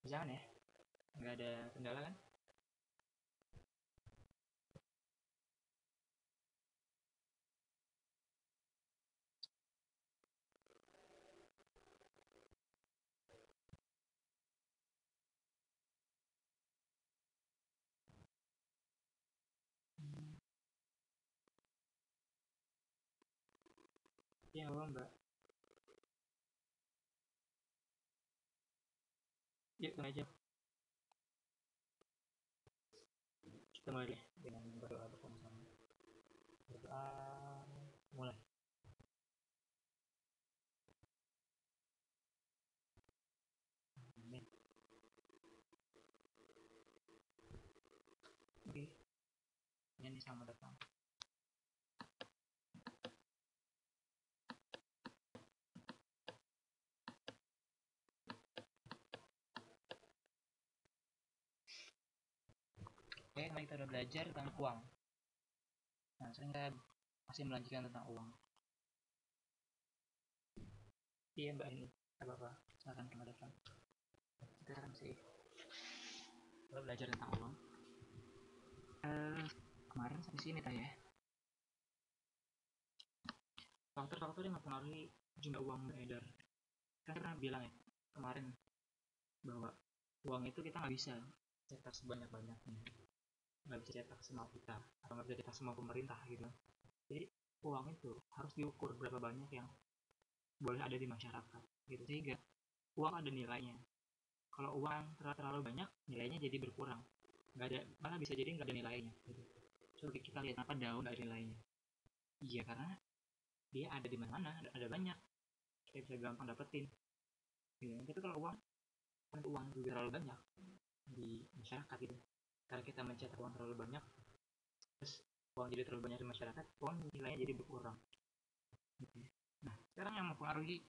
Jangan ya, nggak ada kendala kan? Iya nggak apa mbak. Yuk tunggu aja. Kita mulai deh dengan berdoa bersama-sama. Berdoa mulai. Amin. Oke, ini selamat datang. Oke, kemarin kita udah belajar tentang uang. Nah, sekarang kita masih melanjutkan tentang uang. Iya mbak, ini apa apa? Silakan selamat datang. Kita sekarang masih belajar tentang uang. Kemarin sampai sini tadi ya. Faktor-faktor yang mempengaruhi jumlah uang beredar. Kan saya pernah bilang ya kemarin bahwa uang itu kita nggak bisa cetak sebanyak-banyaknya, nggak bisa cetak semua kita, atau nggak bisa cetak semua pemerintah gitu. Jadi uang itu harus diukur berapa banyak yang boleh ada di masyarakat gitu, sehingga uang ada nilainya. Kalau uang terlalu banyak, nilainya jadi berkurang, nggak ada, malah bisa jadi nggak ada nilainya gitu. Coba kita lihat kenapa daun nggak ada nilainya. Iya, karena dia ada di mana-mana, ada banyak, kita bisa gampang dapetin gitu. Tapi kalau uang juga terlalu banyak di masyarakat gitu, karena kita mencetak uang terlalu banyak, terus uang jadi terlalu banyak di masyarakat, uang nilainya jadi berkurang gitu. Nah, sekarang yang mempengaruhi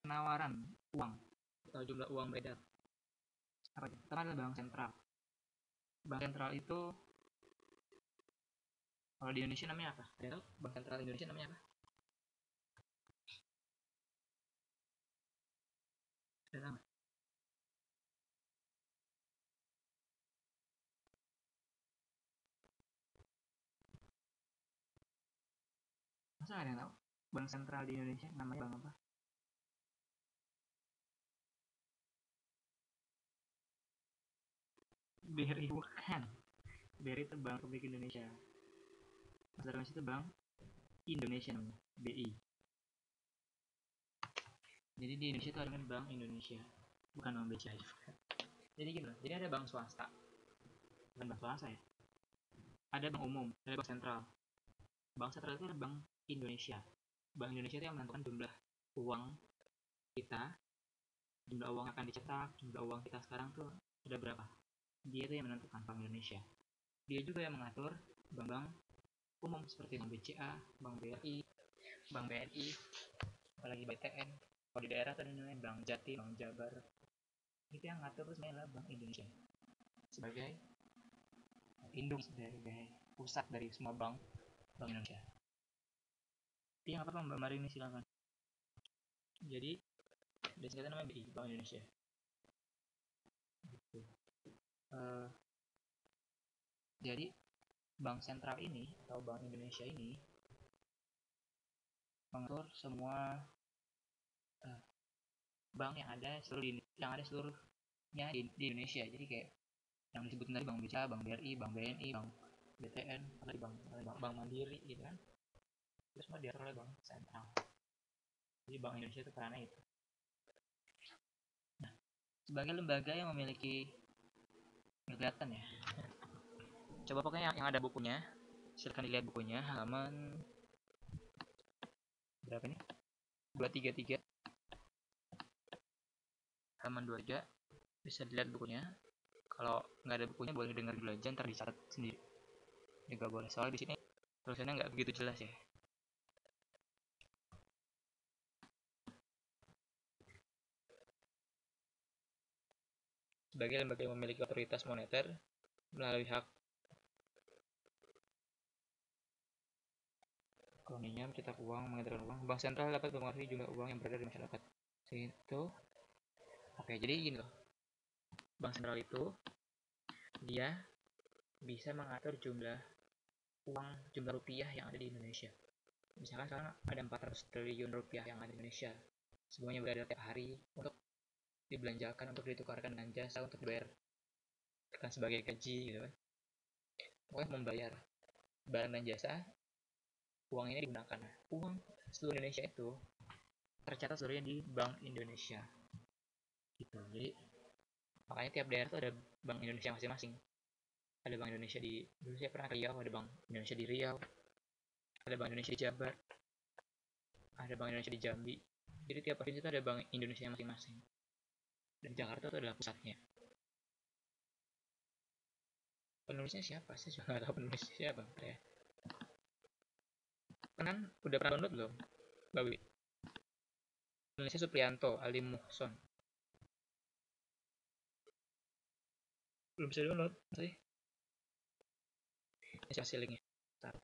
penawaran uang atau jumlah uang beredar apa itu? Pertama adalah bank sentral. Bank sentral itu kalau di Indonesia namanya apa? Ada tahu? Bank sentral Indonesia namanya apa? Ada tahu? Masa ada yang tahu? Bank sentral di Indonesia namanya bank apa? BRI bukan. BRI itu Bank Republik Indonesia. Bahasa Indonesia itu Bank Indonesia namanya, BI. Jadi di Indonesia itu ada Bank Indonesia, bukan Bank BCA juga. Jadi gitu, jadi ada bank swasta, bukan bank swasta ya. Ada bank umum, ada bank sentral. Bank sentral itu ada Bank Indonesia. Bank Indonesia itu yang menentukan jumlah uang kita, jumlah uang akan dicetak, jumlah uang kita sekarang tuh ada berapa. Dia itu yang menentukan, Bank Indonesia. Dia juga yang mengatur bank-bank umum seperti Bank BCA, Bank BRI, Bank BNI, apalagi BTN. Kalau di daerah tuh namanya Bank Jati, Bank Jabar. Itu yang ngatur tuh sebenarnya Bank Indonesia sebagai induk, sebagai pusat dari semua bank Indonesia. Iya nggak apa-apa Mbak Marini, silakan. Jadi dari singkatan namanya BI, Bank Indonesia. Gitu. Jadi bank sentral ini atau Bank Indonesia ini mengatur semua bank yang ada seluruhnya di Indonesia. Jadi kayak yang disebutin tadi Bank BCA, Bank BRI, Bank BNI, Bank BTN, atau Bank Mandiri gitu kan. Terus semua diatur oleh Bank Sentral. Jadi Bank Indonesia itu karena itu. Nah, sebagai lembaga yang memiliki, kelihatan ya. Coba pokoknya yang ada bukunya, silahkan dilihat bukunya, halaman berapa nih? 233. Halaman 23 bisa dilihat bukunya. Kalau nggak ada bukunya boleh dengar dulu aja, ntar dicatat sendiri juga boleh, soalnya di sini tulisannya nggak begitu jelas ya. Sebagai lembaga yang memiliki otoritas moneter melalui hak koloninya mencetak uang, mengedarkan uang, bank sentral dapat mempengaruhi jumlah uang yang beredar di masyarakat. Itu Oke, jadi gini loh, bank sentral itu dia bisa mengatur jumlah rupiah yang ada di Indonesia. Misalkan sekarang ada 400 triliun rupiah yang ada di Indonesia, semuanya beredar tiap hari untuk dibelanjakan, untuk ditukarkan dengan jasa, untuk dibayar sebagai gaji gitu kan. Pokoknya membayar barang dan jasa, uang ini digunakan. Uang seluruh Indonesia itu tercatat seluruhnya di Bank Indonesia gitu. Jadi makanya tiap daerah tuh ada Bank Indonesia masing-masing. Ada Bank Indonesia di, dulu saya pernah ke Riau, ada Bank Indonesia di Riau, ada Bank Indonesia di Jabar, ada Bank Indonesia di Jambi. Jadi tiap provinsi itu ada Bank Indonesia masing-masing. Dan Jakarta itu adalah pusatnya. Penulisnya siapa? Saya juga nggak tahu penulisnya siapa ya. Kan udah pernah download belum, Mbak Wi? Penulisnya Supriyanto Ali Muhson. Belum bisa download sih. Ini kasih linknya. Bentar.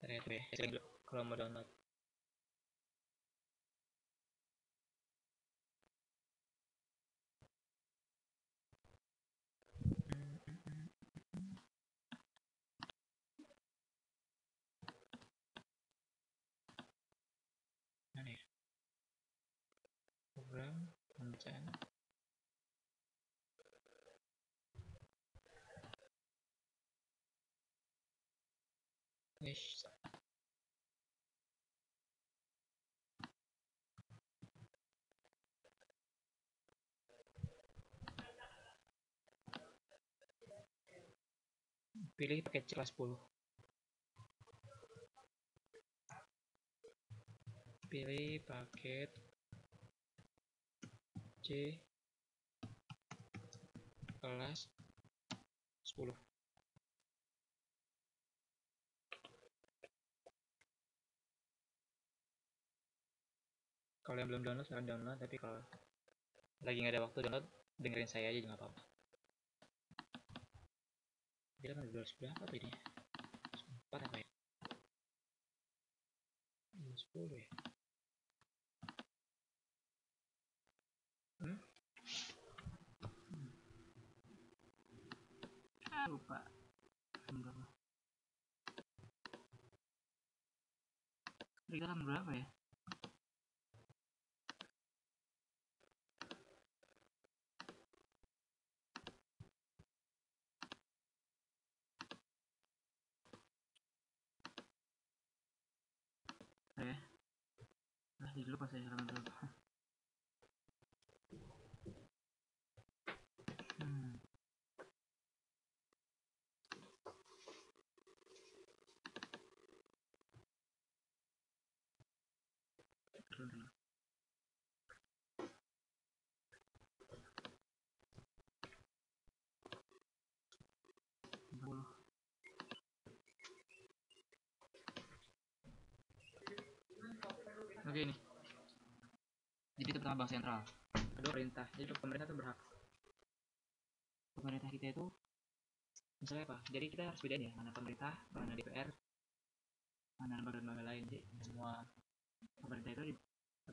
Ternyata ya, kasih link dulu kalau mau download. Mana ya? Program pembacaan. Yes. Pilih paket C kelas 10. Pilih paket C kelas 10. Kalau yang belum download silahkan download, tapi kalau lagi nggak ada waktu download, dengerin saya aja juga nggak apa-apa. Dia kan 200 berapa tuh ini? 4 apa ya? 10 ya? Lupa. Berapa? Kita kan berapa ya? Ya. Nah, dulu pas saya jalan berapa? Oke nih. Jadi pertama bank sentral, kedua pemerintah. Jadi pemerintah itu berhak. Pemerintah kita itu misalnya apa? Jadi kita harus bedain ya, mana pemerintah, mana DPR, mana lembaga-lembaga lain. Jadi semua pemerintah itu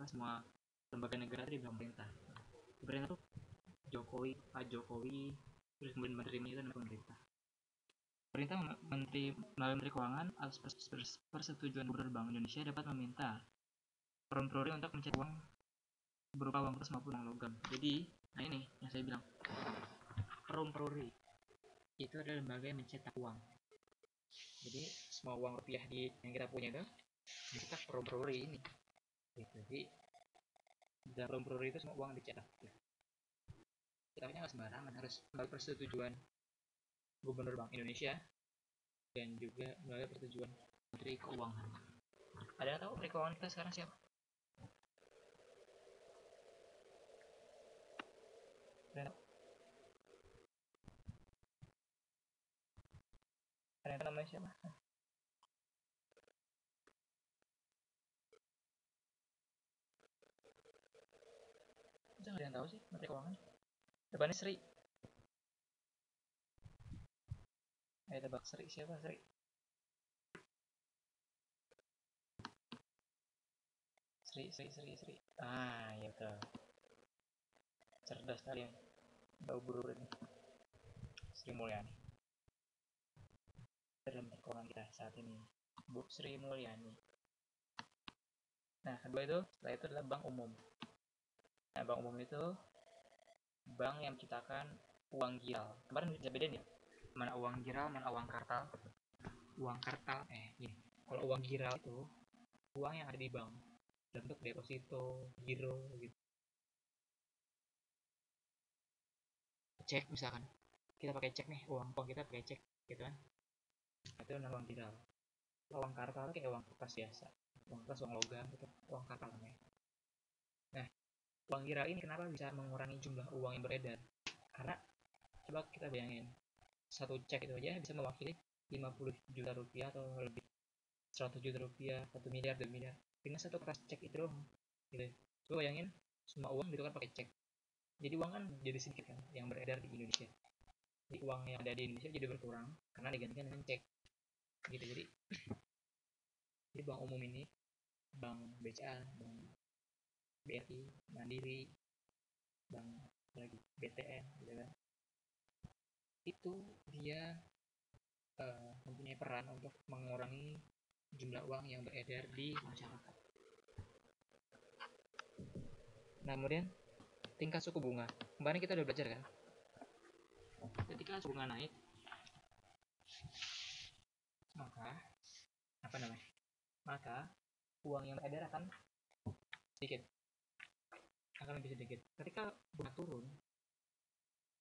semua lembaga negara itu di bawah pemerintah. Pemerintah tuh Jokowi, Pak Jokowi, terus kemudian menterinya itu adalah pemerintah. Pemerintah melalui Menteri Keuangan atas persetujuan Gubernur Bank Indonesia dapat meminta perum peruri untuk mencetak uang berupa uang kertas maupun uang logam. Jadi, nah ini yang saya bilang, perum peruri itu adalah lembaga yang mencetak uang. Jadi semua uang rupiah yang kita punya itu dicetak perum peruri ini. Gitu. Jadi dalam perum peruri itu semua uang dicetak. Cetaknya nggak sembarangan, harus melalui persetujuan Gubernur Bank Indonesia dan juga melalui persetujuan Menteri Keuangan. Ada yang tahu Menteri Keuangan kita sekarang siapa? Ada namanya siapa? Jangan ada yang tahu sih Menteri Keuangan. Depannya Sri. Ayo tebak Sri, siapa Sri? Sri. Ya betul. Cerdas kalian. Bau buru ini. Sri Mulyani. Dalam perkembangan kita saat ini. Bu Sri Mulyani. Nah, kedua itu, setelah itu adalah bank umum. Nah, bank umum itu bank yang menciptakan uang giral. Kemarin bisa bedain ya, mana uang giral, mana uang kartal. Uang kartal, gini. Kalau uang giral itu uang yang ada di bank, bentuk deposito, giro, gitu. Cek misalkan, kita pakai cek nih, uang kita pakai cek, gitu kan? Itu namanya uang giral. Uang kartal kayak uang kertas biasa, uang kertas, uang logam, gitu, uang kartal namanya. Nah, uang giral ini kenapa bisa mengurangi jumlah uang yang beredar? Karena coba kita bayangin, satu cek itu aja bisa mewakili 50 juta rupiah atau lebih, 100 juta rupiah, 1 miliar, 2 miliar dengan satu kertas cek itu doang gitu. Coba bayangin semua uang gitu kan pakai cek, jadi uang kan jadi sedikit kan yang beredar di Indonesia. Jadi uang yang ada di Indonesia jadi berkurang karena digantikan dengan cek gitu. Jadi bank umum ini, bank BCA, bank BRI, Mandiri, bank lagi BTN gitu kan, itu dia mempunyai peran untuk mengurangi jumlah uang yang beredar di masyarakat. Nah, kemudian tingkat suku bunga. Kemarin kita udah belajar kan, ketika suku bunga naik, maka uang yang beredar akan lebih sedikit. Ketika bunga turun,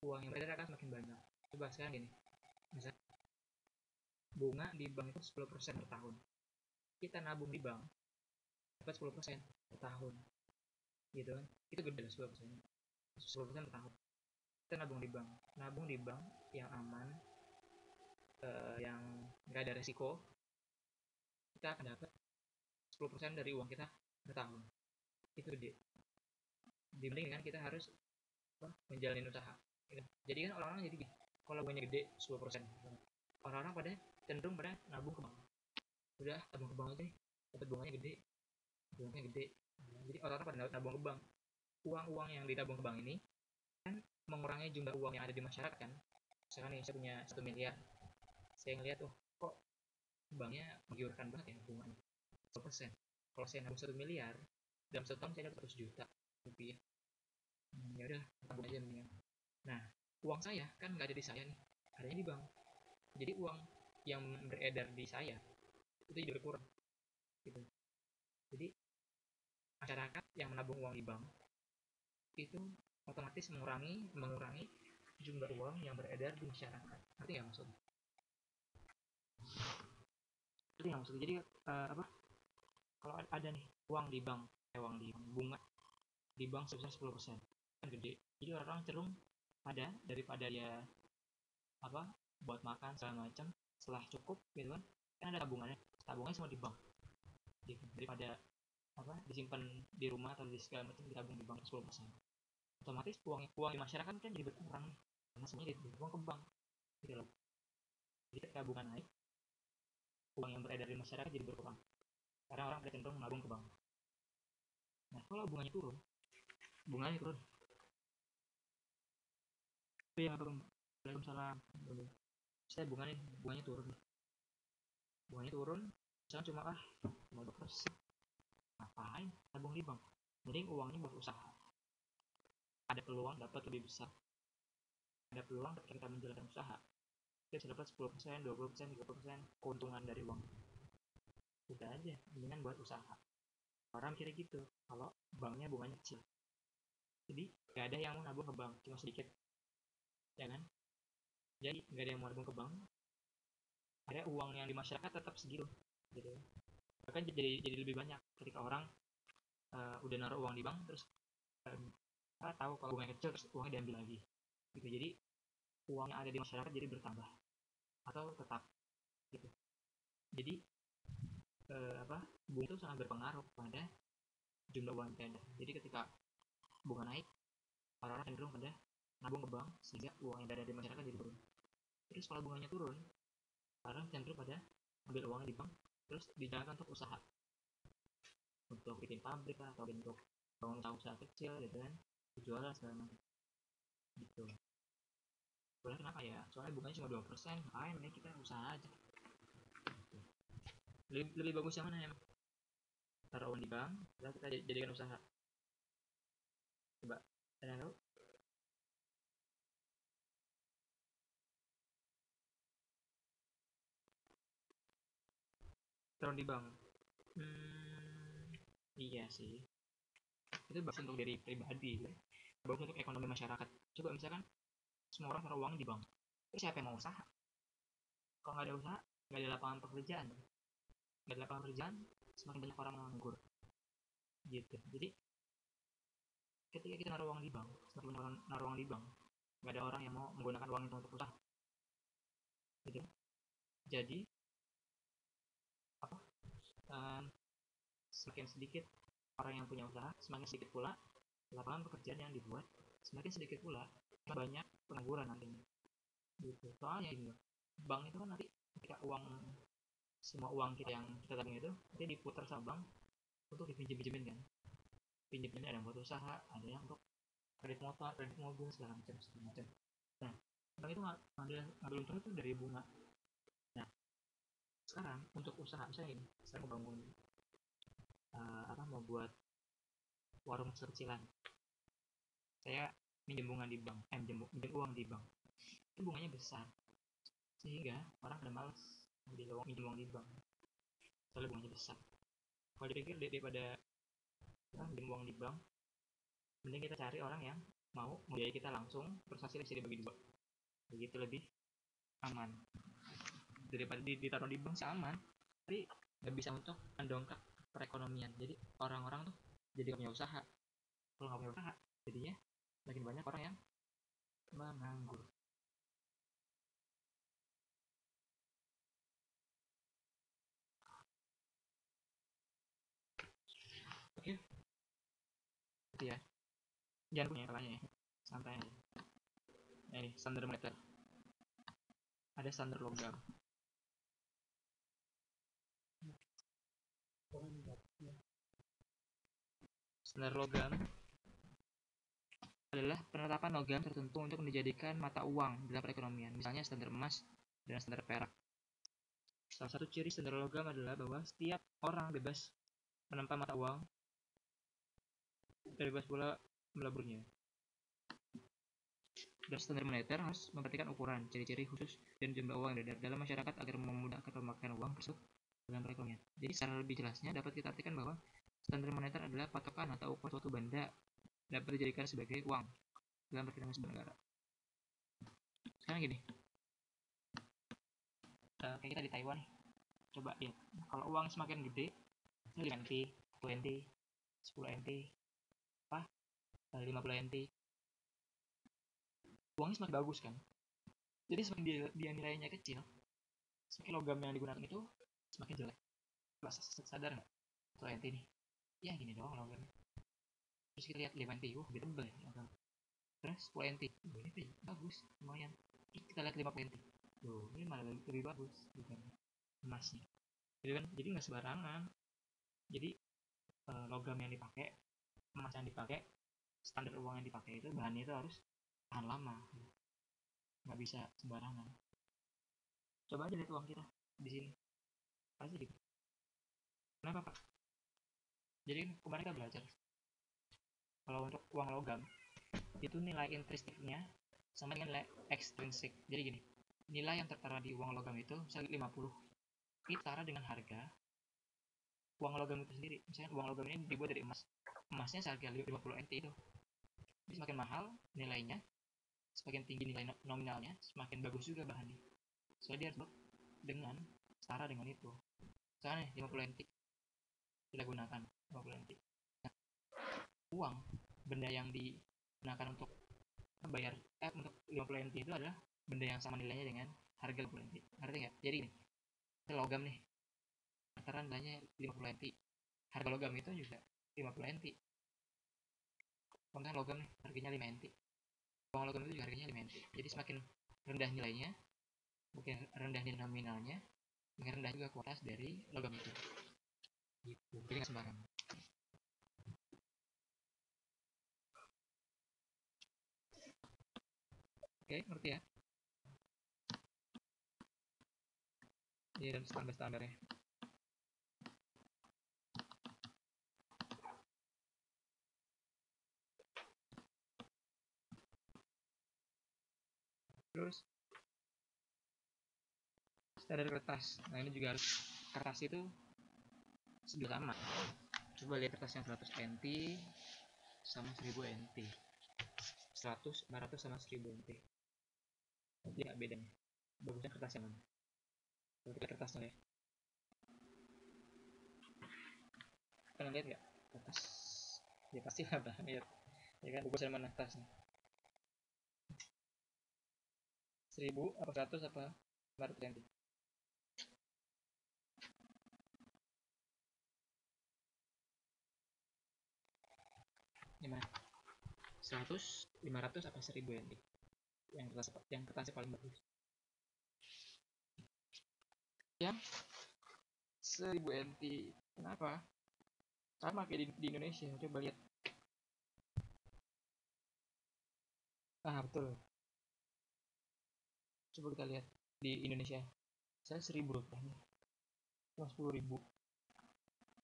uang yang beredar akan semakin banyak. Coba sekarang gini, misalnya bunga di bank itu 10% per tahun. Kita nabung di bank dapat 10% per tahun, gitu kan? Itu gede lah 10% per tahun. Kita nabung di bank yang aman, yang nggak ada resiko, kita akan dapat 10% dari uang kita per tahun. Itu gede. Dibanding dengan kita harus menjalani usaha. Jadi kan orang-orang jadi gini, kalau bunganya gede 10%, orang-orang pada cenderung pada nabung ke bank. Udah nabung ke bank aja nih, dapat bunganya gede. Jadi orang-orang pada nabung ke bank. Uang-uang yang ditabung ke bank ini kan mengurangi jumlah uang yang ada di masyarakat kan. Misalkan nih saya punya 1 miliar, saya ngeliat tuh kok banknya menggiurkan banget ya bunganya 10%. Kalau saya nabung 1 miliar, dalam 1 tahun saya dapat 100 juta rupiah. Ya udah, tabung aja mendingan. Nah, uang saya kan nggak ada di saya nih, adanya di bank. Jadi uang yang beredar di saya itu jadi berkurang gitu. Jadi masyarakat yang menabung uang di bank itu otomatis mengurangi jumlah uang yang beredar di masyarakat. Ngerti nggak maksudnya? Jadi kalau ada nih uang di bank, bunga di bank sebesar 10%, kan gede. Jadi orang cenderung daripada ya buat makan segala macam, setelah cukup gitu kan ada tabungannya semua di bank gitu. Daripada disimpan di rumah atau di segala macam, ditabung di bank 10%, otomatis uang di masyarakat kan jadi berkurang karena semuanya dibuang ke bank gitu loh. Jadi ketika bunga naik, uang yang beredar di masyarakat jadi berkurang karena orang cenderung menabung ke bank. Nah, kalau bunganya turun. Waalaikumsalam. Saya bunganya turun, misalnya cuma 2%. Ngapain tabung di bank? Mending uangnya buat usaha. Ada peluang dapat lebih besar. Ada peluang ketika kita menjalankan usaha, kita bisa dapat 10%, 20%, 30% keuntungan dari uang. Udah aja, mendingan buat usaha. Orang kira gitu, kalau banknya bunganya kecil. Jadi gak ada yang mau nabung ke bank, cuma sedikit. Ya kan? Jadi gak ada yang mau nabung ke bank. Ada uang yang di masyarakat tetap segitu. Gitu. Bahkan jadi lebih banyak ketika orang udah naruh uang di bank, terus tahu kalau bunganya kecil, terus uangnya diambil lagi. Gitu. Jadi uang yang ada di masyarakat jadi bertambah atau tetap gitu. Jadi bunga itu sangat berpengaruh pada jumlah uang yang ada. Jadi ketika bunga naik, orang-orang cenderung pada nabung ke bank sehingga uang yang ada di masyarakat jadi turun. Terus kalau bunganya turun, orang cenderung pada ambil uang di bank terus dijalankan untuk usaha. bentuk bikin pabrik lah, atau bentuk bangun usaha kecil gitu kan, dijual lah segala macam gitu. Boleh, kenapa ya, soalnya bunganya cuma 2%, main nih kita usaha aja. Lebih bagus yang mana ya, taruh uang di bank lalu kita jadikan usaha? Coba ada yang tahu? Taruh di bank, iya sih, itu bagus untuk diri pribadi, bagus untuk ekonomi masyarakat. Coba misalkan semua orang taruh uang di bank, terus siapa yang mau usaha? Kalau nggak ada usaha, nggak ada lapangan pekerjaan, semakin banyak orang menganggur gitu. Jadi ketika kita naruh uang di bank, semakin banyak orang naruh uang di bank, nggak ada orang yang mau menggunakan uang itu untuk usaha gitu. Jadi apa, semakin sedikit orang yang punya usaha, semakin sedikit pula lapangan pekerjaan yang dibuat, semakin sedikit pula banyak pengangguran nantinya gitu. Soalnya ini, bank itu kan nanti ketika semua uang kita yang kita tabung itu nanti diputar sama bank untuk dipinjem-pinjemin kan. Pinjemnya ada yang buat usaha, ada yang untuk kredit motor, kredit mobil, segala macam. Nah, bank itu ngambil untung itu dari bunga. Nah, sekarang untuk usaha, misalnya ini, saya mau bangun mau buat warung kecilan, saya minjem bunga di bank, minjem uang di bank, itu bunganya besar, sehingga orang pada malas minjem uang di bank, soalnya bunganya besar. Kalau dipikir daripada minjem uang di bank, mending kita cari orang yang mau membiayai kita langsung, terus hasilnya bisa dibagi dua, begitu lebih aman daripada ditaruh di bank. Aman, tapi nggak bisa untuk mendongkrak perekonomian. Jadi orang-orang tuh jadi nggak punya usaha. Kalau nggak punya usaha, jadinya makin banyak orang yang menganggur. Oke, itu ya, jangan punya kalahnya ya, santai aja. Ini standar meter, ada standar logam. Standar logam adalah penetapan logam tertentu untuk dijadikan mata uang dalam perekonomian, misalnya standar emas dan standar perak. Salah satu ciri standar logam adalah bahwa setiap orang bebas menempa mata uang dan bebas pula melaburnya. Dan standar moneter harus memperhatikan ukuran, ciri-ciri khusus, dan jumlah uang yang beredar dalam masyarakat agar memudahkan pemakaian uang tersebut dalam perekonomian. Jadi secara lebih jelasnya dapat kita artikan bahwa standar moneter adalah patokan atau ukuran suatu benda dapat dijadikan sebagai uang dalam perekonomian sebuah negara. Sekarang gini, kayak kita di Taiwan, coba lihat, kalau uang semakin gede, 5 NT, 10 NT, 10 NT, 50 NT, uangnya semakin bagus kan. Jadi semakin dia nilainya kecil, semakin logam yang digunakan itu semakin jelek. Sadar nggak? 10 NT nih, ya gini doang logamnya. Terus kita lihat 5 NT, lebih tebal ya. Terus 10 NT, ini bagus, lumayan. Terus kita lihat 50 NT, ini malah lebih bagus bukan emasnya. Jadi nggak sembarangan. Jadi logam yang dipakai, emas yang dipakai, standar uang yang dipakai itu bahannya itu harus tahan lama, nggak bisa sembarangan. Coba aja lihat uang kita di sini, pasti gitu. Kenapa pak? Jadi kemarin kita belajar kalau untuk uang logam itu nilai intrinstiknya sama dengan nilai ekstrinsik. Jadi gini, nilai yang tertera di uang logam itu misalnya 50, itu setara dengan harga uang logam itu sendiri. Misalnya uang logam ini dibuat dari emas, emasnya seharga 50 NT itu. Jadi semakin mahal nilainya, semakin tinggi nilai nominalnya, semakin bagus juga bahannya. Soalnya dia harus dengan setara dengan itu. Misalnya 50 NT kita gunakan 50 NT. Nah, uang benda yang digunakan untuk bayar untuk 50 NT itu adalah benda yang sama nilainya dengan harga 50 NT. Ngerti nggak? Jadi ini logam nih, antara nilainya 50 NT, harga logam itu juga 50 NT. Contohnya logam nih, harganya 5 NT, uang logam itu juga harganya 5 NT. Jadi semakin rendah nilainya, makin rendah nilai nominalnya, makin rendah juga kualitas dari logam itu. Gitu. Jadi nggak sembarangan. Oke, ngerti ya? Ini dan standar-standarnya. Terus standar kertas. Nah ini juga harus, kertas itu sebelah sama. Coba lihat kertas yang 100 NT sama 1000 NT. 100, 500 sama 1000 NT. Jadi nggak bedanya. Bagusnya kertas yang mana? Kalau kita kertasnya ya. Kalian lihat nggak kertas? Ya pasti lah lihat. Ya kan bagusnya mana kertasnya? 1000 apa 100 apa 500 NT? Gimana? 100, 500 apa 1000 NT? Yang kertasnya paling bagus. Yang 1000 NT. Kenapa? Sama kayak di Indonesia. Coba lihat. Ah betul. Coba kita lihat di Indonesia. Saya 1000 rupiah nih. Cuma 10.000.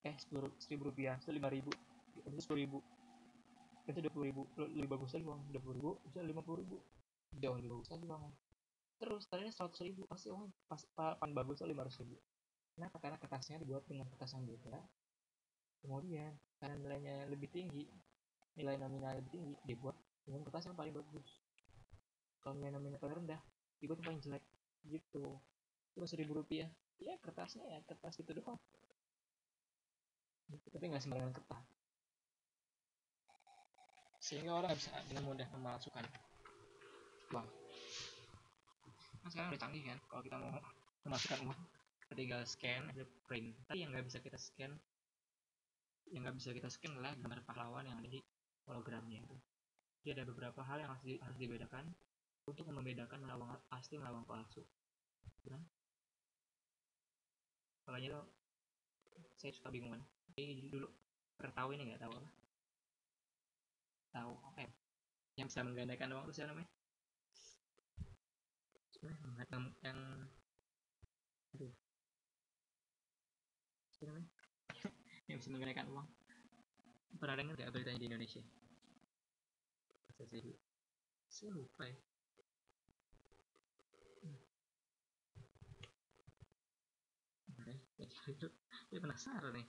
10.000 rupiah. Itu 5.000. Itu 10.000. Itu 20.000. Lebih bagus lagi uang. 20.000 bisa 50.000. Jauh lebih bagus lagi uang. Terus tadinya 100.000. Pasti uang paling bagusnya 500.000. Kenapa? Karena kertasnya dibuat dengan kertas yang beda. Kemudian karena nilainya lebih tinggi, nilai nominal lebih tinggi, dibuat dengan kertas yang paling bagus. Kalau nilai nominal paling rendah, dibuat yang paling jelek. Gitu. Cuma 1.000 rupiah. Ya kertasnya ya kertas itu doang. Tapi nggak sembarangan kertas. Sehingga orang bisa dengan mudah memalsukan uang. Nah sekarang udah canggih kan, kalau kita mau memasukkan uang, kita tinggal scan, ada print. Tapi yang nggak bisa kita scan, adalah gambar pahlawan yang ada di hologramnya itu. Jadi ada beberapa hal yang harus dibedakan untuk membedakan mana uang asli mana uang palsu. Nah, makanya lo, saya suka bingung kan. Jadi dulu pernah tahu ini nggak tahu apa? Tahu apa ya? Yang bisa menggandakan uang itu siapa namanya? Yang aduh, siapa namanya? Yang bisa menggandakan uang. Pernah dengar nggak beritanya di Indonesia? Saya lupa ya. Saya penasaran nih.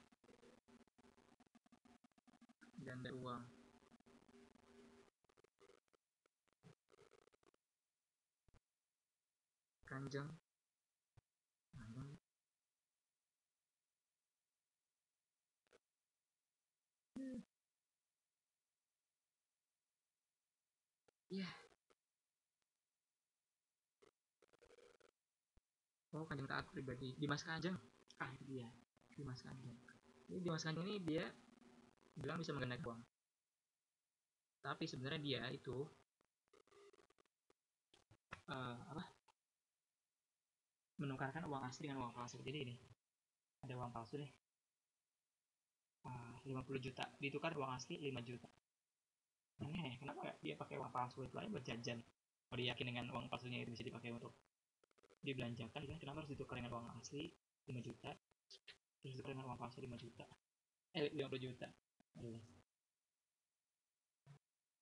Ganda uang. Kanjeng. Iya. Oh, Kanjeng Taat Pribadi. Dimas Kanjeng. Ah, itu dia. Dimas Kanjeng. Jadi Dimas Kanjeng ini dia bilang bisa menggandakan uang. Tapi sebenarnya dia itu apa? Menukarkan uang asli dengan uang palsu. Jadi ini ada uang palsu deh. 50 juta ditukar uang asli 5 juta. Aneh, kenapa dia pakai uang palsu itu aja buat jajan? Kalau dia yakin dengan uang palsunya itu bisa dipakai untuk dibelanjakan, kenapa harus ditukar dengan uang asli 5 juta? Terus ditukar dengan uang palsu 5 juta. 50 juta.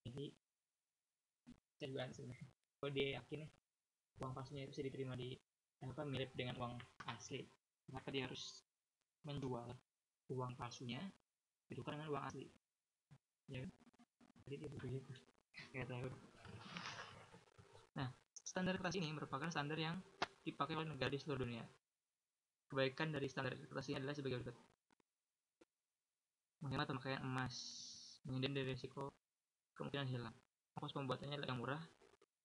Jadi saya juga sebenarnya. Kalau dia yakin uang palsunya itu bisa diterima di mirip dengan uang asli, kenapa dia harus menjual uang palsunya ditukar dengan uang asli? Ya, jadi dia begitu. Nggak tahu. Nah, standar kertas ini merupakan standar yang dipakai oleh negara di seluruh dunia. Kebaikan dari standar kertas ini adalah sebagai berikut: menghemat pemakaian emas, menghindari dari risiko kemungkinan hilang, ongkos pembuatannya yang murah,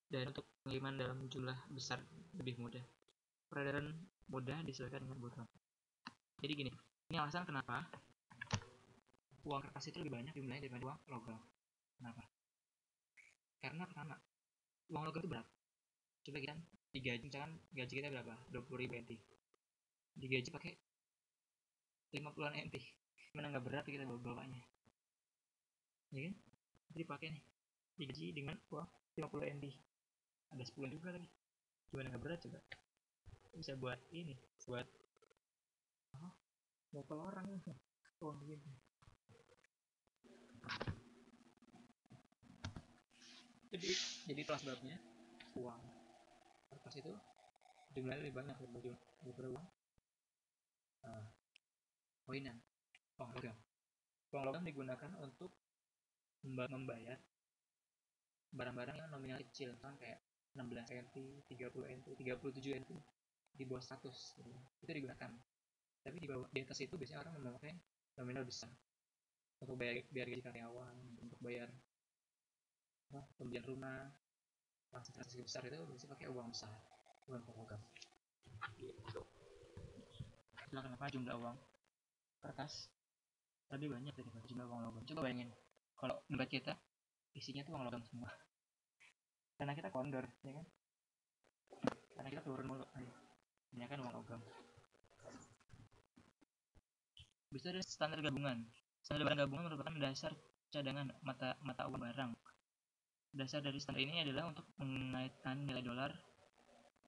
dan untuk pengiriman dalam jumlah besar lebih mudah, peredaran mudah disesuaikan dengan kebutuhan. Jadi gini, ini alasan kenapa uang kertas itu lebih banyak jumlahnya daripada uang logam. Kenapa? Karena pertama, uang logam itu berapa? Coba kita digaji, misalkan gaji kita berapa? 20.000 NT. Digaji pakai 50-an NT. Mana nggak berat kita bawanya? Ya kan? Jadi pakai nih, digaji dengan uang 50 NT. ada 10 juga lagi, gimana nggak berat coba, bisa buat ini, buat mukul orang uang gitu. Jadi itulah sebabnya uang kertas itu jumlahnya lebih banyak daripada uang koinan, uang logam. Uang logam digunakan untuk membayar barang-barang yang nominal kecil, kan kayak 16 NT, 30 NT, 37 NT, di bawah 100 gitu. Itu digunakan. Tapi di atas itu biasanya orang memakai nominal besar untuk bayar gaji karyawan, untuk bayar pembelian rumah, transaksi besar itu biasanya pakai uang besar, uang logam. Gitu. Itulah kenapa jumlah uang kertas lebih banyak daripada jumlah uang logam. Coba bayangin kalau dompet kita isinya tuh uang logam semua, karena kita kondor, ya kan? Karena kita turun mulu, ini kan uang logam. Bisa ada standar gabungan. Standar barang gabungan merupakan dasar cadangan mata uang barang. Dasar dari standar ini adalah untuk mengaitkan nilai dolar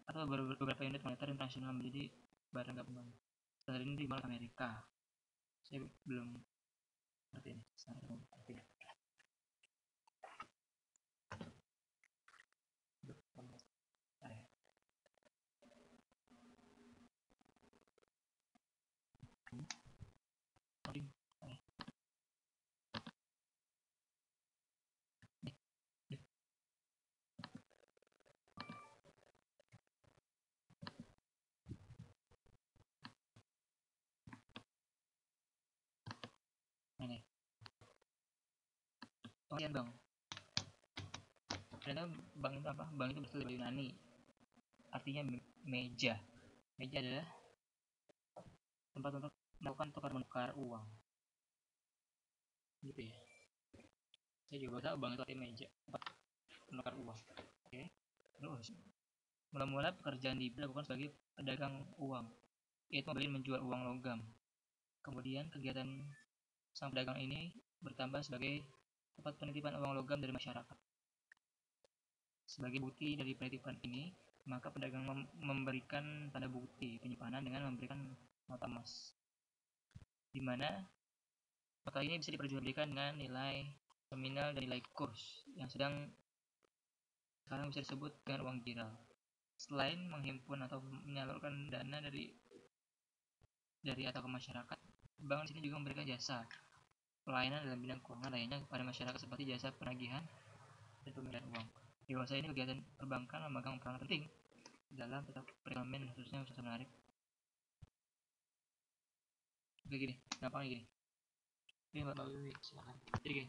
atau beberapa unit moneter internasional menjadi barang gabungan. Standar ini dibuat Amerika. Saya belum ngerti ini standar artinya. Ini pengertian bank. Ternyata bank itu apa? Bank itu berasal dari Yunani, artinya meja. Meja adalah tempat untuk melakukan tukar menukar uang, gitu ya. Saya juga tahu bank itu artinya meja, tempat menukar uang. Oke. Terus mula-mula pekerjaan dilakukan sebagai pedagang uang, yaitu membeli menjual uang logam. Kemudian kegiatan sang pedagang ini bertambah sebagai tempat penitipan uang logam dari masyarakat. Sebagai bukti dari penitipan ini, maka pedagang memberikan tanda bukti penyimpanan dengan memberikan nota emas, di mana nota ini bisa diperjualbelikan dengan nilai nominal dan nilai kurs yang sekarang bisa disebut dengan uang giral. Selain menghimpun atau menyalurkan dana dari atau ke masyarakat, bank di sini juga memberikan jasa pelayanan dalam bidang keuangan lainnya kepada masyarakat seperti jasa penagihan dan pemilihan uang. Dewasa ini kegiatan perbankan memegang peran penting dalam tetap perekonomian, khususnya usaha menarik. Oke, gini, gampangnya gini. Ini Mbak Wiwi, silakan. Jadi gini,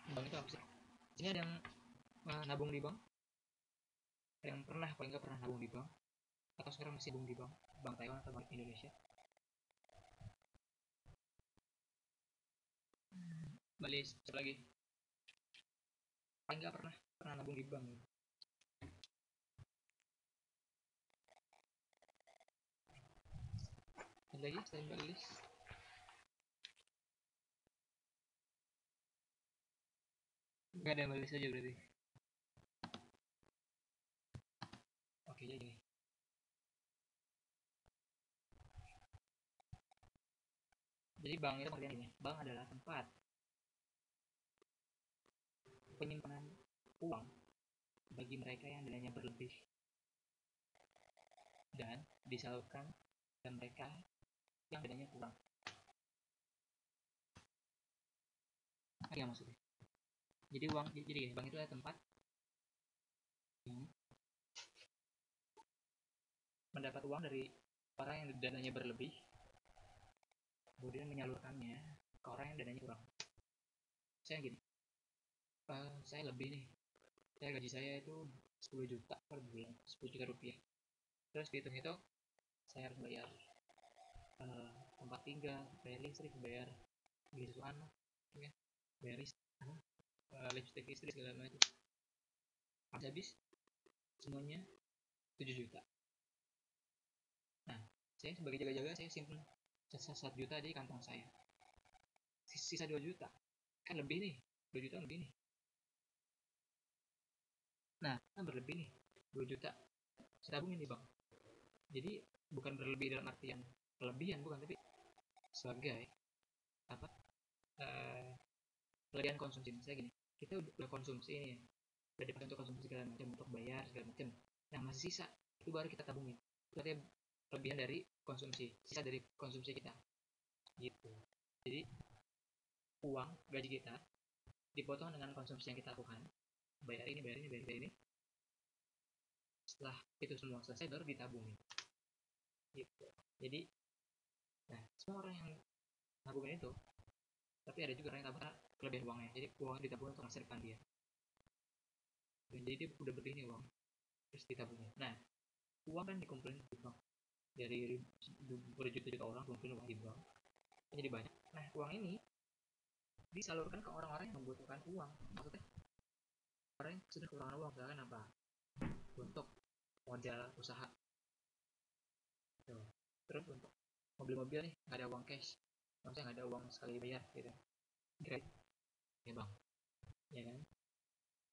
bank itu apa sih? Ini ada yang nabung di bank, yang pernah paling nggak pernah nabung di bank, atau sekarang masih nabung di bank, bank Taiwan atau bank Indonesia. Balik lagi, paling nggak pernah nabung di bank. Ada lagi selain Mbak Lilis? Nggak ada, Mbak Lilis aja berarti. Oke, jadi gini. Jadi bank itu pengertian ini, bank adalah tempat penyimpanan uang bagi mereka yang dananya berlebih dan disalurkan ke mereka yang dananya kurang. Apa yang maksudnya? Jadi bank itu adalah tempat mendapat uang dari orang yang dananya berlebih, kemudian menyalurkannya ke orang yang dananya kurang. Saya gini, saya lebih nih, gaji saya itu 10 juta per bulan, 10 juta rupiah. Terus dihitung-hitung, saya harus bayar tempat tinggal, bayar listrik, bayar gitu anak, ya, bayar lipstick istri segala macam. Habis semuanya 7 juta. Nah, saya sebagai jaga-jaga, saya simpen 1 juta di kantong saya. Sisa 2 juta. Kan lebih nih. 2 juta lebih nih. Nah, kan berlebih nih. 2 juta saya tabungin di bank. Jadi bukan berlebih dalam artian kelebihan, bukan, tapi sebagai apa, kelebihan konsumsi. Misalnya gini, kita udah konsumsi ini ya, udah dipakai untuk konsumsi segala macam, untuk bayar segala macam, yang masih sisa itu baru kita tabungin. Itu artinya kelebihan dari konsumsi, sisa dari konsumsi kita gitu. Jadi uang gaji kita dipotong dengan konsumsi yang kita lakukan, bayar ini, bayar ini, bayar ini. Setelah itu semua selesai baru ditabungin gitu. Jadi nah, semua orang yang tabungin itu, tapi ada juga orang yang tabung kelebihan uangnya, jadi uang ditabung untuk masa depan dia. Jadi dia udah beli uang terus ditabungin. Nah, uang kan dikumpulin di bank, dari berjuta-juta orang kumpulin uang di bank jadi banyak. Nah, uang ini disalurkan ke orang-orang yang membutuhkan uang. Maksudnya orang yang sudah kekurangan uang, misalkan apa, untuk modal usaha gitu. Terus untuk mobil-mobil nih nggak ada uang cash, maksudnya nggak ada uang sekali bayar gitu, kredit ya bang, ya kan,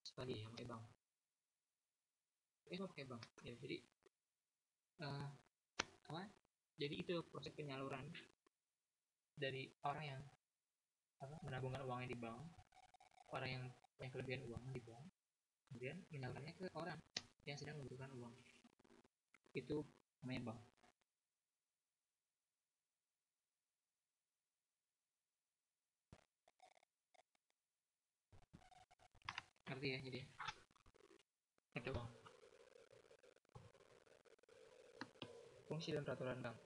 sekali ya pakai bank, mau pakai bank ya. Jadi apa, jadi itu proses penyaluran dari orang yang menabungkan uangnya di bank, orang yang punya kelebihan uang di bank, kemudian menyalurkannya ke orang yang sedang membutuhkan uang. Itu namanya bank. Ngerti ya? Jadi ngerti bank. Fungsi dan peraturan bank.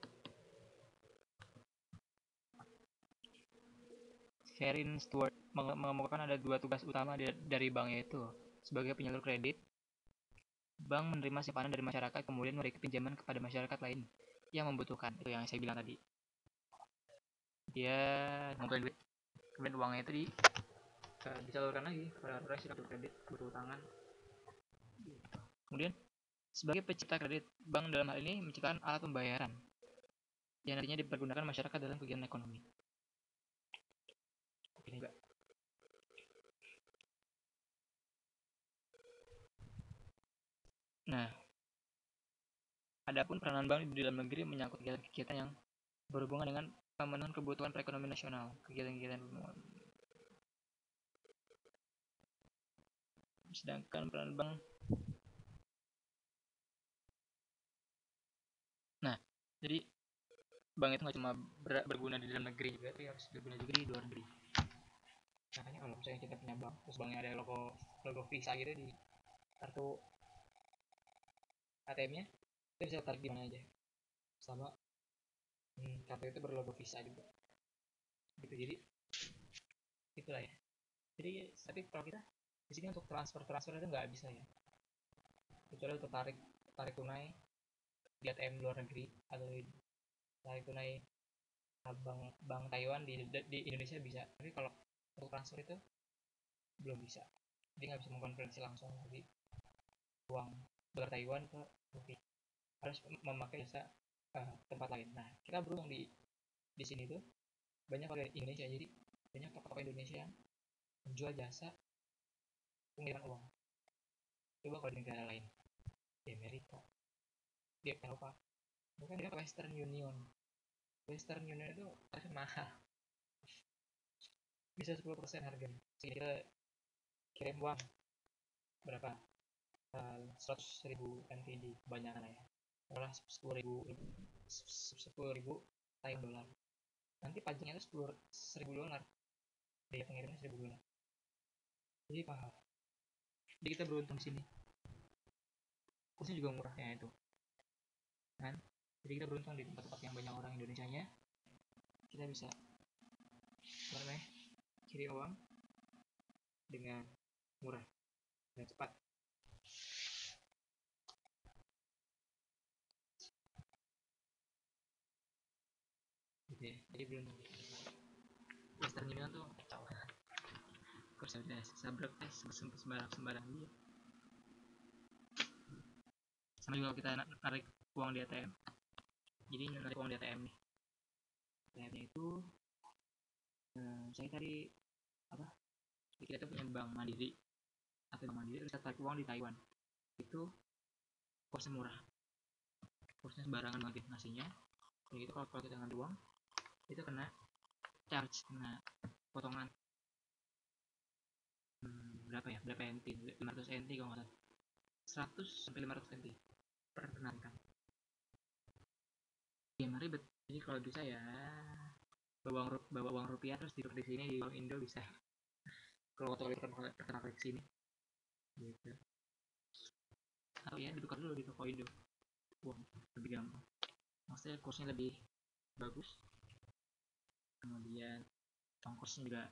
Sherin Stewart mengemukakan ada 2 tugas utama dari bank, yaitu sebagai penyalur kredit, bank menerima simpanan dari masyarakat kemudian memberi pinjaman kepada masyarakat lain yang membutuhkan. Itu yang saya bilang tadi, dia ngumpulin duit, kemudian uangnya itu disalurkan lagi kepada orang yang kredit berutang. Kemudian sebagai pencipta kredit, bank dalam hal ini menciptakan alat pembayaran yang nantinya dipergunakan masyarakat dalam kegiatan ekonomi. Ini enggak. Nah, adapun peranan bank di dalam negeri menyangkut kegiatan-kegiatan yang berhubungan dengan pemenuhan kebutuhan perekonomian nasional, kegiatan-kegiatan. Sedangkan peran bank, nah, jadi bank itu nggak cuma berguna di dalam negeri juga, tapi harus berguna juga di luar negeri. Makanya kalau misalnya kita punya bank, terus banknya ada logo Visa gitu di kartu ATM-nya, kita bisa tarik di mana aja, sama kartu itu berlogo Visa juga gitu. Jadi itulah ya. Jadi tapi kalau kita di sini untuk transfer itu nggak bisa ya, kecuali untuk tarik tunai di ATM luar negeri atau tarik tunai bank Taiwan di Indonesia bisa, tapi kalau untuk transfer itu belum bisa. Dia nggak bisa mengkonversi langsung dari uang dolar Taiwan ke rupiah, harus memakai jasa tempat lain. Nah, kita beruntung di sini tuh banyak dari Indonesia, jadi banyak toko Indonesia yang menjual jasa pengiriman uang. Coba kalau di negara lain, di Amerika, di Eropa, bukan dia Western Union itu mahal, bisa 10% harganya. Kita kirim uang berapa, 100.000 NTD kebanyakan ya, malah 10.000 Thai dolar, nanti pajaknya itu 10.000 dolar, biaya pengirimnya 1.000 dolar, jadi mahal. Jadi kita beruntung di sini, kursnya juga murahnya itu kan. Jadi kita beruntung di tempat-tempat yang banyak orang Indonesianya, kita bisa kirim uang dengan murah dan cepat. Gitu ya. Jadi beruntung. Western Union tuh kacau. Terus udah sabrek sembarang dia. Sama juga kita narik uang di ATM. Jadi narik uang di ATM nih. ATM-nya itu saya tadi kita tuh punya bank mandiri, atau bank mandiri, terus kita tarik uang di Taiwan. Itu kursnya murah, kursnya sembarangan banget nasinya. Kayak gitu kalau kita ngambil uang itu kena charge, kena potongan berapa NT, 500 NT kalau nggak salah, 100 sampai 500 NT per penarikan. Ya ribet. Jadi kalau bisa ya bawa uang rupiah terus tidur di sini, di uang Indo bisa. Kalau waktu pertama kali kesini gitu, atau ya ditukar dulu di toko Indo, uang lebih gampang, maksudnya kursnya lebih bagus, kemudian ongkosnya juga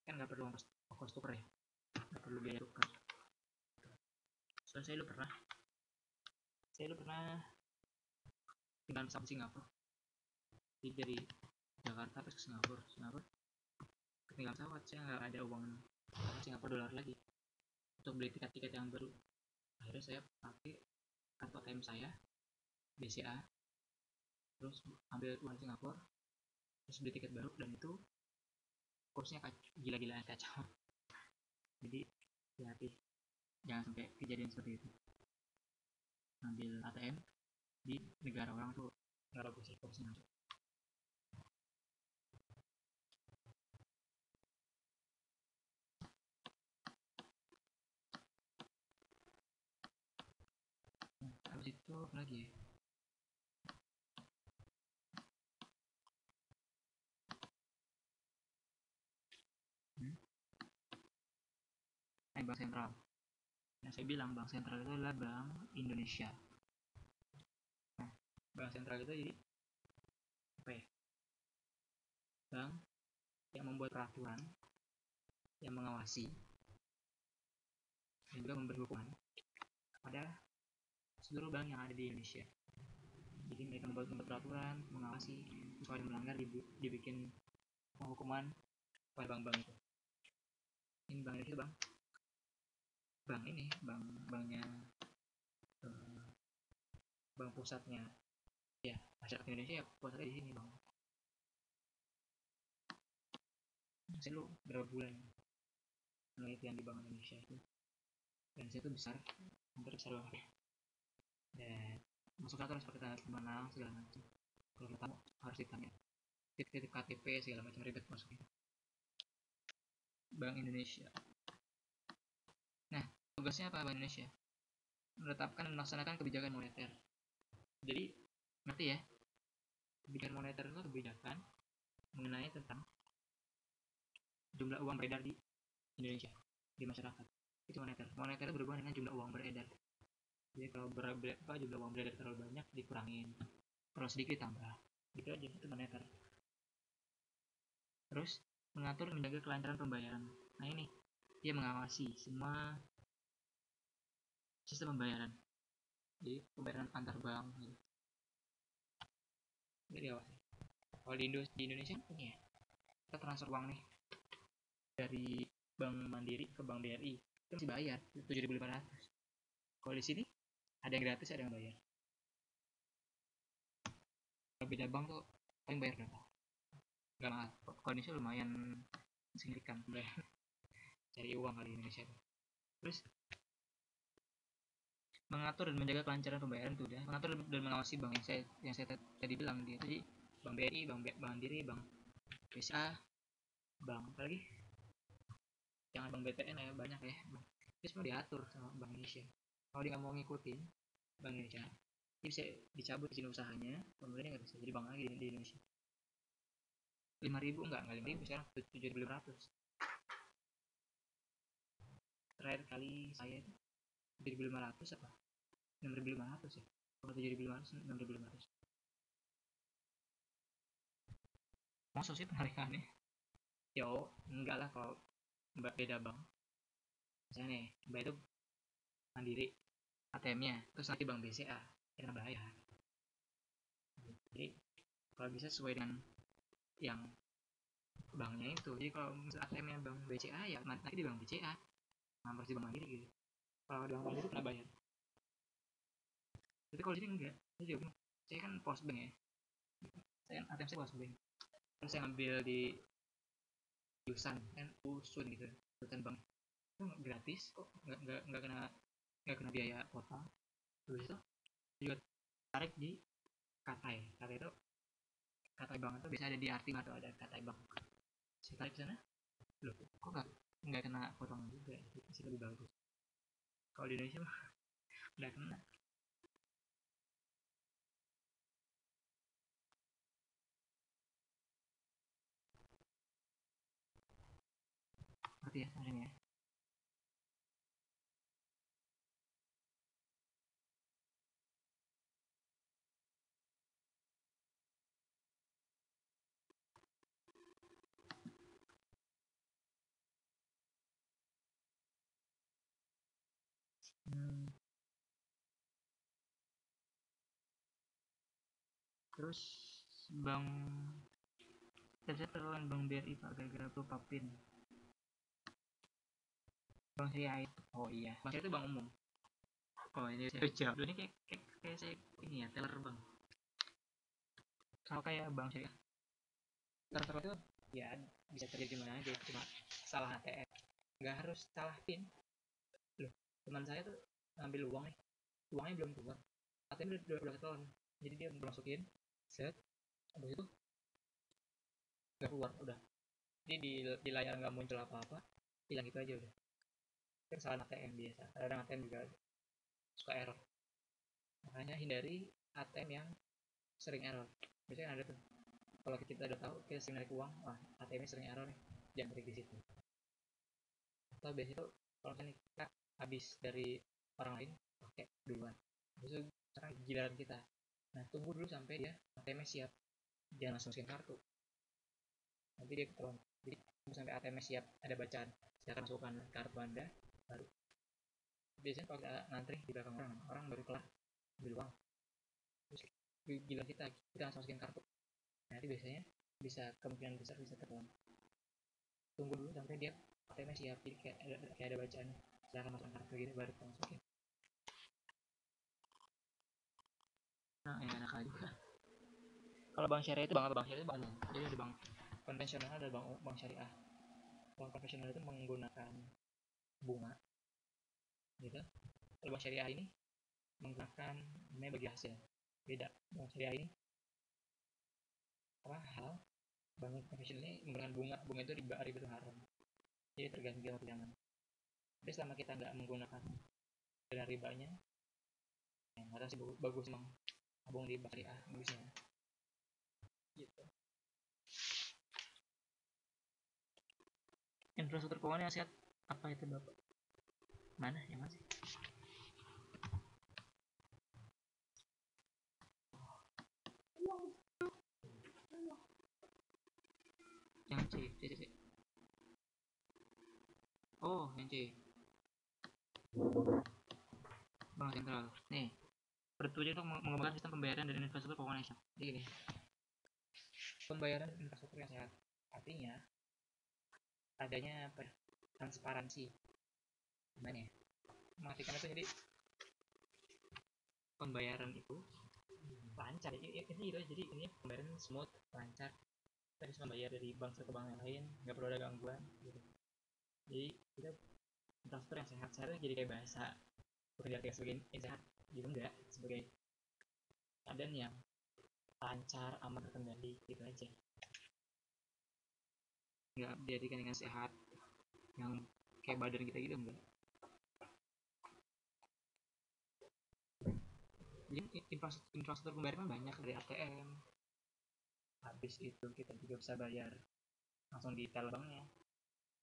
kan nggak perlu ongkos tukar ya, nggak perlu biaya tukar. Soalnya saya lu pernah tinggal sama Singapura, jadi dari Jakarta terus ke Singapura ketinggalan pesawat, saya nggak ada uang Singapura dolar lagi untuk beli tiket yang baru. Akhirnya saya pakai kartu ATM saya BCA, terus ambil uang Singapura, terus beli tiket baru, dan itu kursnya gila-gilaan kacau. Jadi hati-hati, jangan sampai kejadian seperti itu. Ambil ATM di negara orang tuh nggak bagus sih kursnya. Habis itu apa lagi ya? Bank sentral. Yang saya bilang bank sentral itu adalah Bank Indonesia. Nah, bank sentral itu jadi apa ya? Bank yang membuat peraturan, yang mengawasi, dan juga memberi hukuman pada seluruh bank yang ada di Indonesia. Jadi mereka membuat peraturan, mengawasi, kalau ada melanggar dibikin hukuman pada bank-bank itu. Ini bank Indonesia, banknya bank pusatnya ya masyarakat Indonesia ya, pusatnya di sini bang. Saya lu berapa bulan penelitian di Bank Indonesia itu, dan saya itu besar, hampir besar banget, dan masuk kantor harus pakai tanda terima segala macam. Kalau kita harus ditanya titik KTP segala macam, ribet masuknya. Bank Indonesia. Nah, tugasnya apa Bank Indonesia? Menetapkan dan melaksanakan kebijakan moneter. Jadi ngerti ya, kebijakan moneter itu kebijakan mengenai tentang jumlah uang beredar di Indonesia, di masyarakat. Itu moneter itu berhubungan dengan jumlah uang beredar. Jadi kalau jumlah uang beredar terlalu banyak dikurangin, terlalu sedikit tambah, gitu aja. Itu moneter. Terus mengatur dan menjaga kelancaran pembayaran. Nah ini dia mengawasi semua sistem pembayaran, jadi pembayaran antar bank gitu. Jadi awasi. Kalau di Indonesia ini ya, kita transfer uang nih dari Bank Mandiri ke Bank BRI itu masih bayar 7.500. Kalau di sini ada yang gratis, ada yang bayar. Kalau beda bank tuh paling bayar berapa? Gak mahal. Kalau Indonesia lumayan signifikan cari uang kali Indonesia. Terus mengatur dan menjaga kelancaran pembayaran itu udah. Mengatur dan mengawasi bank yang saya tadi bilang dia. Jadi Bank BRI, Bank Mandiri, Bank BCA, Bank apa lagi? Jangan Bank BTN ya, banyak ya. Itu semua diatur sama Bank Indonesia. Kalau dia nggak mau ngikutin Bank Indonesia, dia bisa dicabut izin usahanya, kemudian nggak bisa jadi bank lagi di Indonesia. 5.000 enggak 5.000 sekarang 7.500. Terakhir kali saya itu 7.500 apa 6.500 ya, kalau 7.500 6.500. Maksud sih penarikannya yo enggak lah, kalau mbak beda bank misalnya nih, mbak itu Mandiri ATM-nya, terus nanti Bank BCA yang bayar. Jadi kalau bisa sesuai dengan yang banknya itu. Jadi kalau misalnya ATM-nya Bank BCA ya nanti di Bank BCA, nggak di Bank Mandiri gitu. Kalau di Bank Mandiri pernah bayar, tapi kalau di sini enggak. Saya kan Postbank ya, saya ATM saya Postbank, terus saya ngambil di Usan kan, Usun gitu, Usan Bank itu gratis kok, nggak kena biaya potong. Habis itu juga tarik di katai. Katai itu katai bank itu biasa ada di arti atau ada katai bank. Saya tarik ke sana, loh kok nggak kena potong juga, masih lebih bagus. Kalau di Indonesia mah udah kena. Ngerti ya maksudnya ya? Terus bank saya terlalu bank BRI Pak gara-gara lupa PIN. Bank Syariah itu, oh iya, bank Syariah itu bank umum. Oh ini saya jawab. Ini kayak saya ini ya, teller bank. Kalau kayak bank Syariah, teller itu ya bisa terjadi mana aja, cuma salah ATM. Nggak harus salah PIN. Loh, teman saya tuh ngambil uang nih, uangnya belum keluar, ATM udah keton, jadi dia masukin set, habis itu nggak keluar, udah jadi di layar nggak muncul apa-apa, hilang gitu aja udah. Kan kesalahan ATM biasa, kadang ATM juga suka error, makanya hindari ATM yang sering error. Biasanya ada tuh, kalau kita udah tahu kita sering narik uang, wah ATM nya sering error nih, jangan tarik di situ. Atau biasanya tuh kalau misalnya kita habis dari orang lain pakai duluan, terus sekarang giliran kita, nah tunggu dulu sampai dia ATM nya siap, jangan langsung scan kartu, nanti dia ketahuan. Jadi sampai ATM siap, ada bacaan silakan masukkan kartu Anda, baru biasanya kalau kita ngantri di belakang orang baru kelar ambil uang, terus gila kita langsung masukin kartu, nanti biasanya bisa kemungkinan besar bisa ketahuan. Tunggu dulu sampai dia ATM siap, jadi kayak ada bacaan silakan masukkan kartu gitu, baru kita masukin. Nah ya enak aja. Kalau bank syariah itu bank syariah itu bank umum, jadi ada bank konvensional, ada bank syariah. Bank konvensional itu menggunakan bunga gitu. Kalau bank syariah ini menggunakan namanya bagi hasil, beda. Bank syariah ini hal bank konvensional ini menggunakan bunga itu riba itu haram, jadi tergantung pilihan. Tapi selama kita nggak menggunakan dana ribanya, yang harus bagus emang tabung di bank syariah bagusnya gitu. Infrastruktur keuangan yang sehat apa itu Bapak? Mana yang masih? Yang C. Oh, yang C. Bank sentral. Nih, bertujuan untuk mengembangkan sistem pembayaran dan infrastruktur keuangan yang sehat. Jadi gini, pembayaran infrastruktur yang sehat artinya adanya transparansi. Gimana ya? Mengartikan itu, jadi pembayaran itu lancar. Ini gitu, jadi ini pembayaran smooth, lancar. Kita bisa membayar dari bank satu ke bank yang lain, nggak perlu ada gangguan. Gitu. Jadi kita infrastruktur yang sehat. Sehatnya jadi kayak bahasa, bukan diartikan sebagai sehat, gitu enggak, sebagai keadaan yang lancar, aman, terkendali, gitu aja. Nggak dijadikan dengan sehat yang kayak badan kita gitu, enggak. Jadi infrastruktur pembayaran banyak, dari ATM, habis itu kita juga bisa bayar langsung di teller banknya.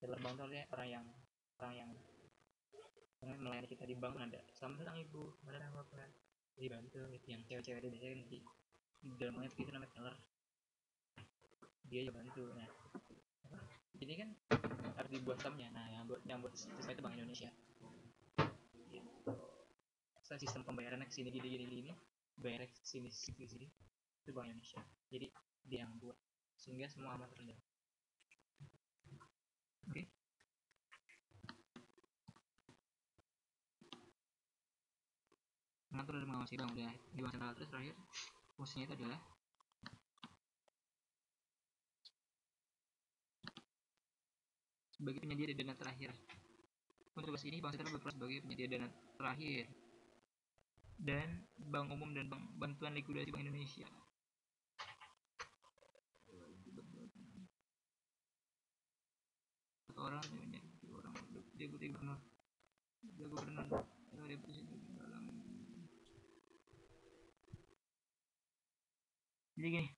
Teller bank itu orang yang melayani kita di bank, ada selamat datang ibu, mana bapak, dibantu. Yang cewek-cewek itu biasanya di dalamnya itu namanya teller, dia juga bantu. Nah jadi kan harus dibuat sistemnya, nah yang buat sistem itu Bank Indonesia gitu. Sistem pembayarannya kesini gini, bayar kesini itu Bank Indonesia, jadi dia yang buat sehingga semua aman terkendali. Oke. Mengatur dan mengawasi bank udah di bank sentral. Terus terakhir fungsinya itu adalah sebagai penyedia dana terakhir. Untuk tugas ini bank sentral berperan sebagai penyedia dana terakhir. dan Bank Umum dan Bantuan Likuidasi Bank Indonesia. Orang deputi gubernur jadi gini,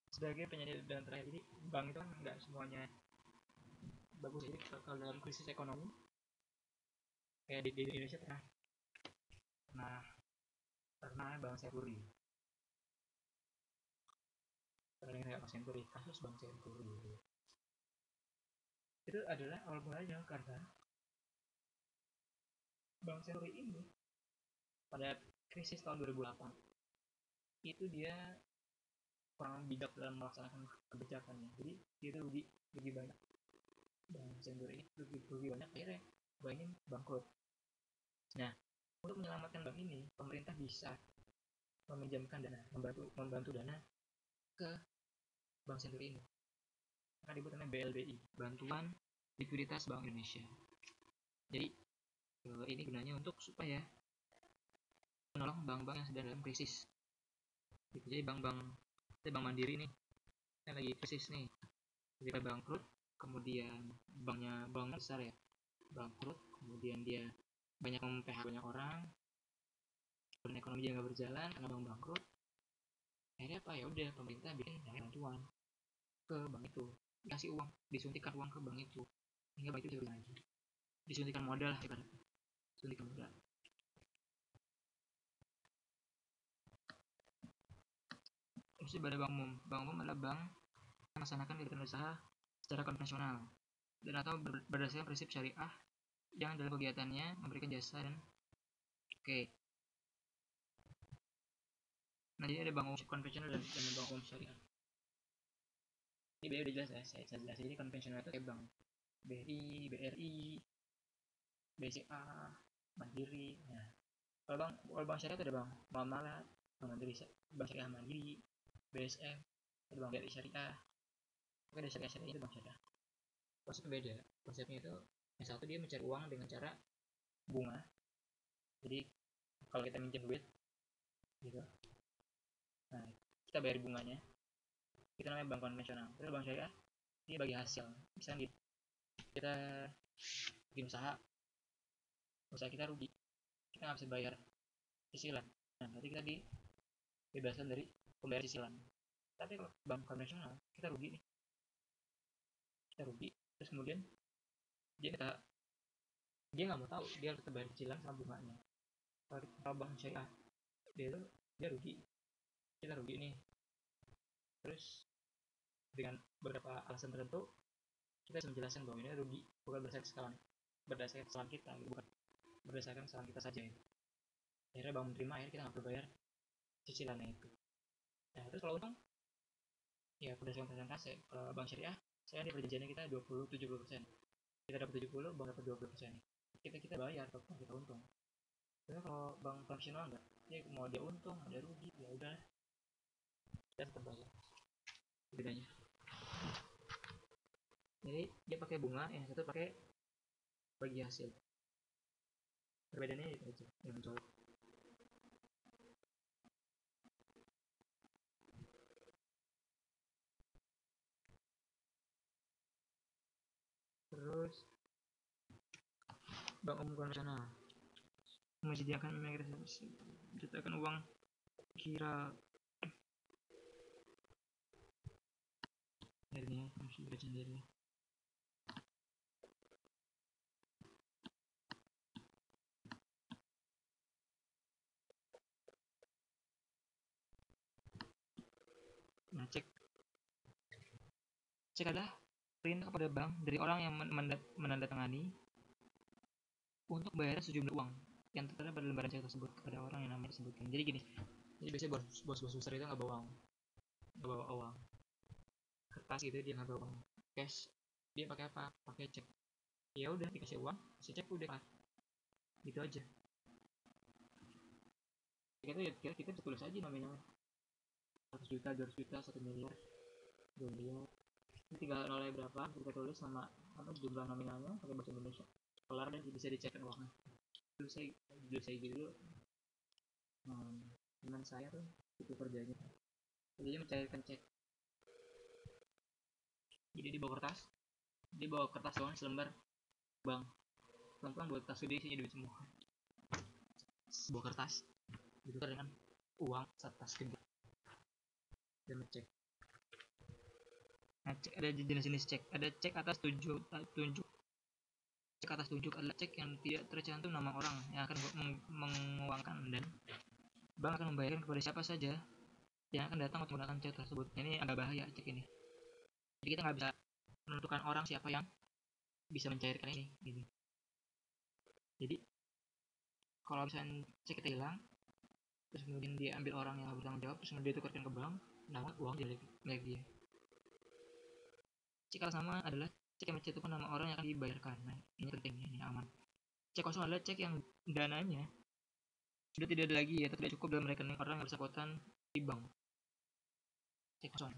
sebagai penyanyi dan terakhir, jadi bank itu kan nggak semuanya bagus. Jadi kalau dalam krisis ekonomi kayak di Indonesia pernah Bank Senturi, pernah kayak Bank Senturi, kasus Bank Senturi itu adalah awal mulanya karena Bank Senturi ini pada krisis tahun 2008 itu dia kurang bijak dalam melaksanakan kebijakannya, jadi dia itu rugi banyak. Bank Senturi ini rugi banyak, akhirnya bank ini bangkrut. Nah, untuk menyelamatkan bank ini, pemerintah bisa meminjamkan dana, membantu dana ke Bank Senturi ini, akan dibuat namanya BLBI, Bantuan Likuiditas Bank Indonesia. Jadi ini gunanya untuk supaya menolong bank-bank yang sedang dalam krisis. Jadi bank Mandiri nih yang lagi krisis nih, ketika bangkrut, kemudian bank besar ya bangkrut, kemudian dia banyak mem-PHK banyak orang, dan ekonomi juga nggak berjalan karena bank bangkrut. Akhirnya apa, ya udah pemerintah bikin bantuan ke bank itu, dikasih uang, disuntikan uang ke bank itu hingga bank itu bisa lagi, disuntikan modal lah ibaratnya, suntikan modal. Terus pada Bank Umum adalah bank yang melaksanakan kegiatan usaha secara konvensional dan atau berdasarkan prinsip syariah yang dalam kegiatannya memberikan jasa dan nah, jadi ada bank umum konvensional dan bank umum syariah. Ini udah jelas ya, saya jelas. Jadi konvensional itu kayak bank BRI, BCA, Mandiri. Nah, kalau bank syariah itu ada bank Muamalat, Bank Mandiri, Bank Syariah Mandiri, BSM, ada bank BRI Syariah. Oke, ada syariah itu bank syariah. Konsepnya beda. Konsepnya itu yang satu dia mencari uang dengan cara bunga. Jadi kalau kita minjem duit gitu, nah kita bayar bunganya, itu namanya bank konvensional. Terus bank syariah dia bagi hasil, misalnya kita bikin usaha kita rugi, kita nggak bisa bayar cicilan, nah nanti kita dibebaskan dari pembayar cicilan. Tapi kalau bank konvensional kita rugi, terus kemudian dia nggak mau tahu, dia harus bayar cicilan sama bunganya. Kalau bank syariah dia rugi, kita rugi nih, terus dengan beberapa alasan tertentu kita bisa menjelaskan bahwa ini rugi bukan berdasarkan kesalahan kita, bukan berdasarkan kesalahan kita saja. Akhirnya bank menerima, akhirnya kita nggak perlu bayar cicilannya itu. Nah, terus kalau untung ya berdasarkan persentase. Kalau bank syariah saya di perjanjiannya kita 20-70%, kita dapat 70, bank dapat 20%, kita bayar kalau kita untung. Tapi kalau bank konvensional enggak, dia mau dia untung mau dia rugi ya udah kita tetap bayar. Bedanya jadi dia pakai bunga, yang satu pakai bagi hasil. Perbedaannya itu aja yang mencolok. Terus bank umum konvensional menyediakan menciptakan uang kira akhirnya masih baca sendiri. Nah, cek adalah perintah kepada bank dari orang yang menandatangani untuk bayar sejumlah uang yang tertera pada lembaran cek tersebut kepada orang yang namanya disebutkan. Jadi gini, jadi biasanya bos besar itu nggak bawa uang kertas gitu, dia nggak bawa uang cash, dia pakai apa, pakai cek. Ya udah dikasih uang, kasih cek, udah gitu aja. Kita bisa tulis aja nominalnya 100 juta, 200 juta, 1 miliar, 2 miliar, ini tinggal nolnya berapa kita tulis sama jumlah nominalnya pakai bahasa Indonesia, kelar dan bisa dicek uangnya. Dulu saya gitu teman saya tuh itu kerjanya, dia mencairkan cek. Jadi dia bawa kertas doang selembar, bang, pelan-pelan buat kertas gede isinya duit semua. Sebuah kertas ditukar dengan uang kertas gede dan cek. Nah, cek ada jenis-jenis cek. Ada cek atas tunjuk. Cek atas tunjuk adalah cek yang tidak tercantum nama orang yang akan menguangkan, dan bank akan membayarkan kepada siapa saja yang akan datang untuk menggunakan cek tersebut. Ini agak bahaya cek ini. Jadi kita nggak bisa menentukan orang siapa yang bisa mencairkan ini. Gitu. Jadi kalau misalnya cek kita hilang, terus kemudian dia ambil orang yang bertanggung jawab, terus kemudian dia tukarkan ke bank, namun uang jadi milik dia. Cek atas nama adalah cek yang mencantumkan nama orang yang akan dibayarkan. Nah, ini penting, ini aman. Cek kosong adalah cek yang dananya sudah tidak ada lagi atau tidak cukup dalam rekening orang yang bersangkutan di bank. Cek kosong.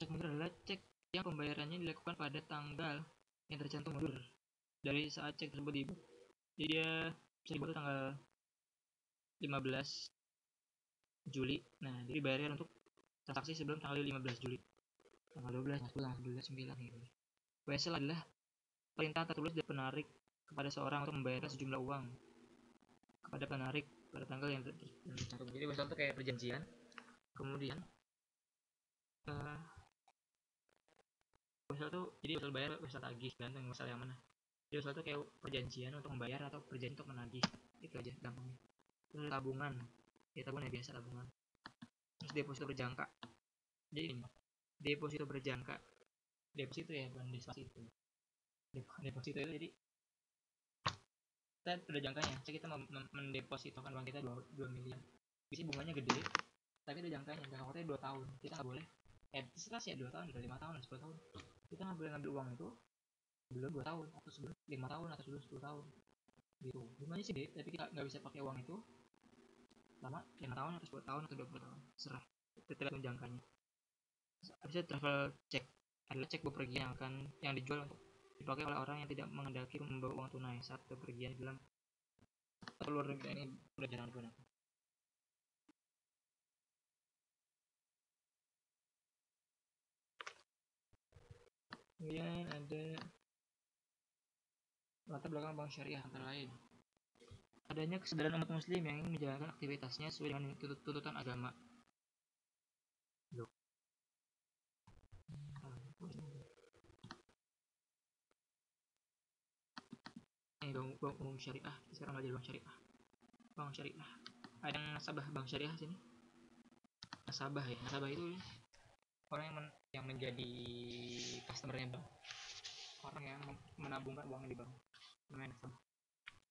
Cek mundur adalah cek yang pembayarannya dilakukan pada tanggal yang tercantum mundur dari saat cek tersebut dibuat. Jadi dia bisa dibuat tanggal 15 Juli. Nah, jadi bayarnya untuk transaksi sebelum tanggal 15 Juli. Tanggal 12, tanggal 11, 9 gitu. Wesel adalah perintah tertulis dari penarik kepada seorang untuk membayarkan sejumlah uang kepada penarik pada tanggal yang tercantum. Jadi wesel itu kayak perjanjian. Kemudian wesel itu jadi wesel bayar, wesel tagih, gantung wesel yang mana. Jadi wesel itu kayak perjanjian untuk membayar atau perjanjian untuk menagih. Itu aja gampangnya. Terus tabungan. Ya tabungan ya biasa tabungan. Terus deposito berjangka. Jadi ini deposito berjangka. Deposito ya bukan deposito. Deposito itu jadi kita udah jangkanya. Jadi kita mendepositokan uang kita 2 miliar. Bisa bunganya gede, tapi ada jangkanya. Jangka waktunya 2 tahun. Kita nggak boleh. Terserah sih ya 2 tahun, 5 tahun, 10 tahun. Kita nggak boleh ngambil uang itu sebelum 2 tahun atau sebelum 5 tahun atau sebelum 10 tahun. Gitu. Bunganya sih gede, tapi kita nggak bisa pakai uang itu lama 5 tahun atau 10 tahun atau 20 tahun. Serah. Kita tergantung jangkanya. Habis travel check adalah cek bepergian yang dijual untuk dipakai oleh orang yang tidak menghendaki membawa uang tunai saat bepergian di dalam atau luar negeri. Ini udah jarang digunakan. Kemudian ada latar belakang bank syariah antara lain adanya kesadaran umat muslim yang ingin menjalankan aktivitasnya sesuai dengan tuntutan agama. Bank umum syariah, sekarang nggak jadi bank syariah. Bank syariah ada yang nasabah bank syariah sini. Nasabah ya, nasabah itu orang yang menjadi customernya bank, orang yang menabungkan uangnya di bank, namanya nasabah.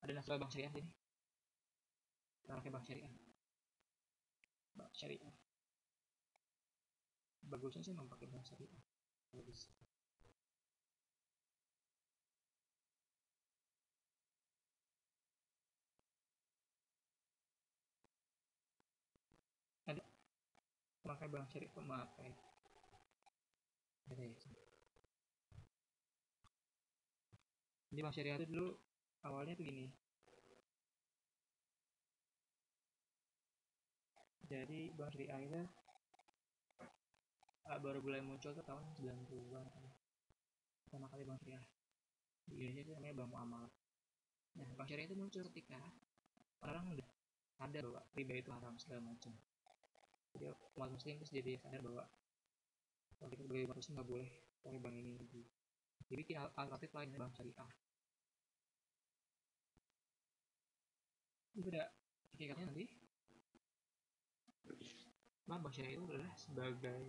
Ada nasabah bank syariah sini. Kita pakai bank syariah. Bank syariah. Bagusnya sih memakai bank syariah. Bagus. Ada pakai bank syariah, pemakai. Ada ya. Jadi bank syariah itu dulu awalnya tuh gini. Jadi bank syariah itu baru mulai muncul tuh tahun 90-an. Pertama kali bank syariah di Indonesia itu namanya bank muamalah. Nah, bank syariah itu muncul ketika orang udah sadar bahwa riba itu haram segala macam. Jadi umat muslim terus jadi sadar bahwa kalau kita sebagai umat muslim nggak boleh pakai bank ini. Jadi bikin alternatif lain, bank syariah. Itu udah hakikatnya nanti bank syariah itu adalah sebagai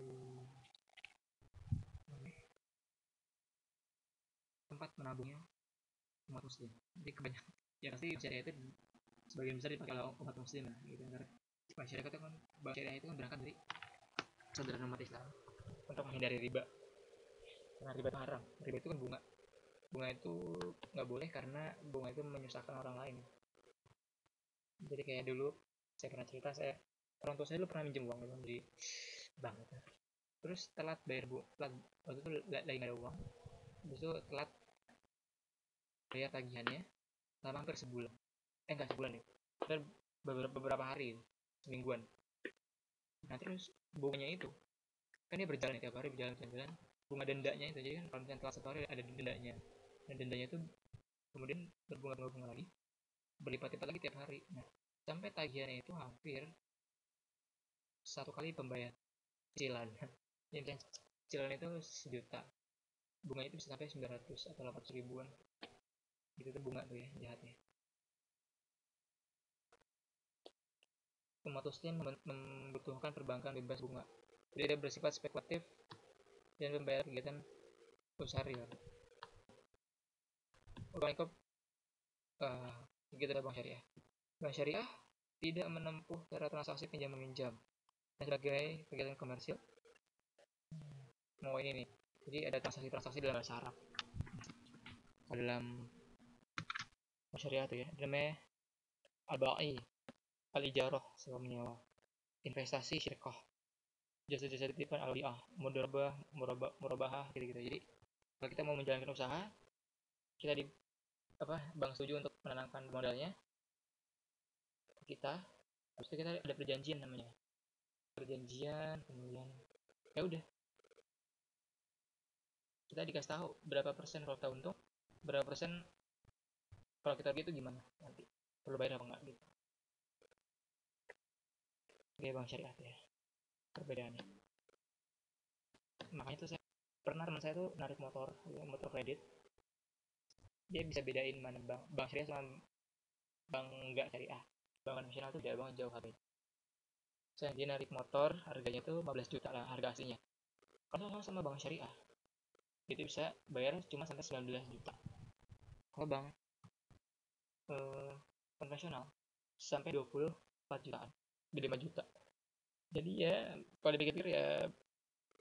tempat menabungnya umat muslim. Jadi kebanyakan ya pasti syariah itu sebagian besar dipakai oleh umat muslim lah gitu. Karena bank syariah itu kan, bank syariah itu kan berangkat dari kesadaran umat Islam untuk menghindari riba. Karena riba itu haram. Riba itu kan bunga. Bunga itu nggak boleh karena bunga itu menyusahkan orang lain. Jadi kayak dulu saya pernah cerita, orang tua saya dulu pernah minjem uang gitu di bank gitu. Terus telat bayar waktu itu lagi nggak ada uang. Terus itu telat bayar tagihannya selama hampir sebulan. Enggak sebulan deh. beberapa hari, semingguan. Nah terus bunganya itu kan dia berjalan tiap hari, berjalan bunga dendanya itu, jadi kan kalau misalnya telat 1 hari ada dendanya, dan dendanya itu kemudian berbunga lagi, berlipat-lipat lagi tiap hari. Nah sampai tagihannya itu hampir 1 kali pembayar cicilan. Yang cicilan itu 1 juta, bunganya itu bisa sampai 900 atau 800 ribuan. Itu tuh bunga tuh ya, jahatnya. Pematusnya membutuhkan perbankan bebas bunga, jadi dia bersifat spekulatif dan membayar kegiatan usaha real. Lengkap gitu ada bank syariah. Bank syariah tidak menempuh cara transaksi pinjam meminjam sebagai kegiatan komersil. Mau ini nih, jadi ada transaksi dalam bahasa Arab. Dalam bank syariah tuh ya, namanya al-ba'i, al-ijarah, sewa menyewa, investasi syirkah, jasa-jasa titipan, al-bi'ah, murabahah gitu-gitu. Jadi kalau kita mau menjalankan usaha, kita bank setuju untuk menanamkan modalnya kita, habis itu kita ada perjanjian namanya, kemudian ya udah kita dikasih tahu berapa persen kalau kita untung, berapa persen kalau kita gitu, gimana nanti perlu bayar apa enggak gitu. Kayak bank syariah ya perbedaannya. Makanya tuh saya pernah, teman saya tuh narik motor kredit, dia bisa bedain mana bank syariah sama bank enggak syariah. Bank nasional tuh beda banget, jauh harganya. Saya dia narik motor harganya tuh 15 juta lah harga aslinya, kalau sama bank syariah itu bisa bayar cuma sampai 19 juta. Kalau bank konvensional sampai 24 jutaan, beda 5 juta. Jadi ya kalau dipikir-pikir ya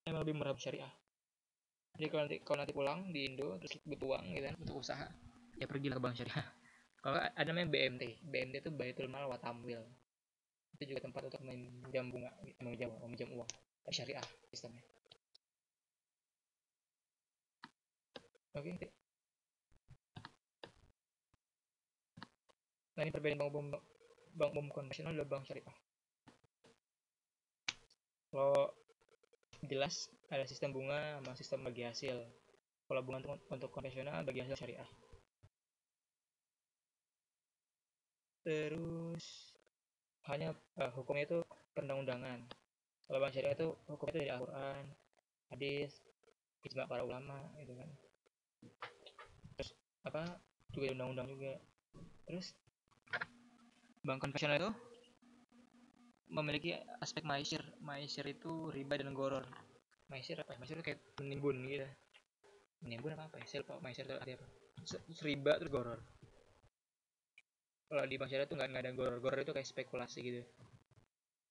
emang lebih murah syariah. Jadi kalau nanti pulang di Indo terus butuh uang gitu kan untuk usaha, ya pergilah ke bank syariah. Kalau ada namanya BMT itu Baitul Mal wa Tamwil, itu juga tempat untuk meminjam bunga, meminjam uang, syariah sistemnya. Oke. Nah ini perbedaan bank umum konvensional dan bank syariah. Kalau jelas ada sistem bunga sama sistem bagi hasil. Kalau bunga untuk konvensional, bagi hasil syariah. Terus hanya hukumnya itu perundang-undangan. Kalau bank syariah itu hukumnya itu dari Al-Quran, hadis, ijma para ulama gitu kan. Terus juga undang-undang juga. Terus bank konvensional itu memiliki aspek maisir itu riba dan goror. Maisir apa? Maisir itu kayak menimbun gitu. Menimbun apa ya? Saya lupa maisir itu artinya apa. Riba terus goror. Kalau di bank syariah itu nggak ada goror itu kayak spekulasi gitu.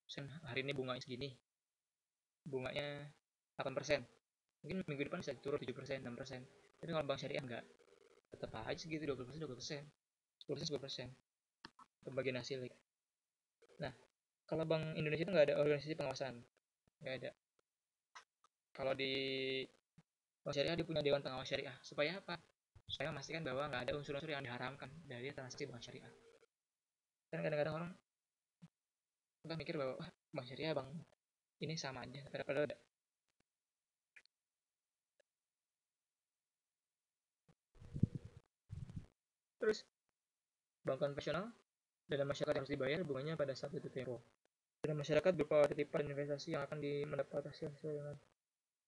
Misalnya hari ini bunganya segini, bunganya 8%, mungkin minggu depan bisa turun 7%, 6%. Tapi kalau bank syariah nggak, tetap aja segitu, 20%, 10%, 10%. Pembagian hasil. Nah, kalau Bank Indonesia itu nggak ada organisasi pengawasan, nggak ada. Kalau di bank syariah dia punya Dewan Pengawas Syariah. Supaya apa? Supaya memastikan bahwa nggak ada unsur-unsur yang diharamkan dari transaksi bank syariah. Kan kadang-kadang orang mikir bahwa bank syariah bank ini sama aja, padahal ada. Terus bank konvensional dalam masyarakat harus dibayar bunganya pada saat itu tempo. Dalam masyarakat berupa titipan investasi yang akan mendapat hasil sesuai dengan.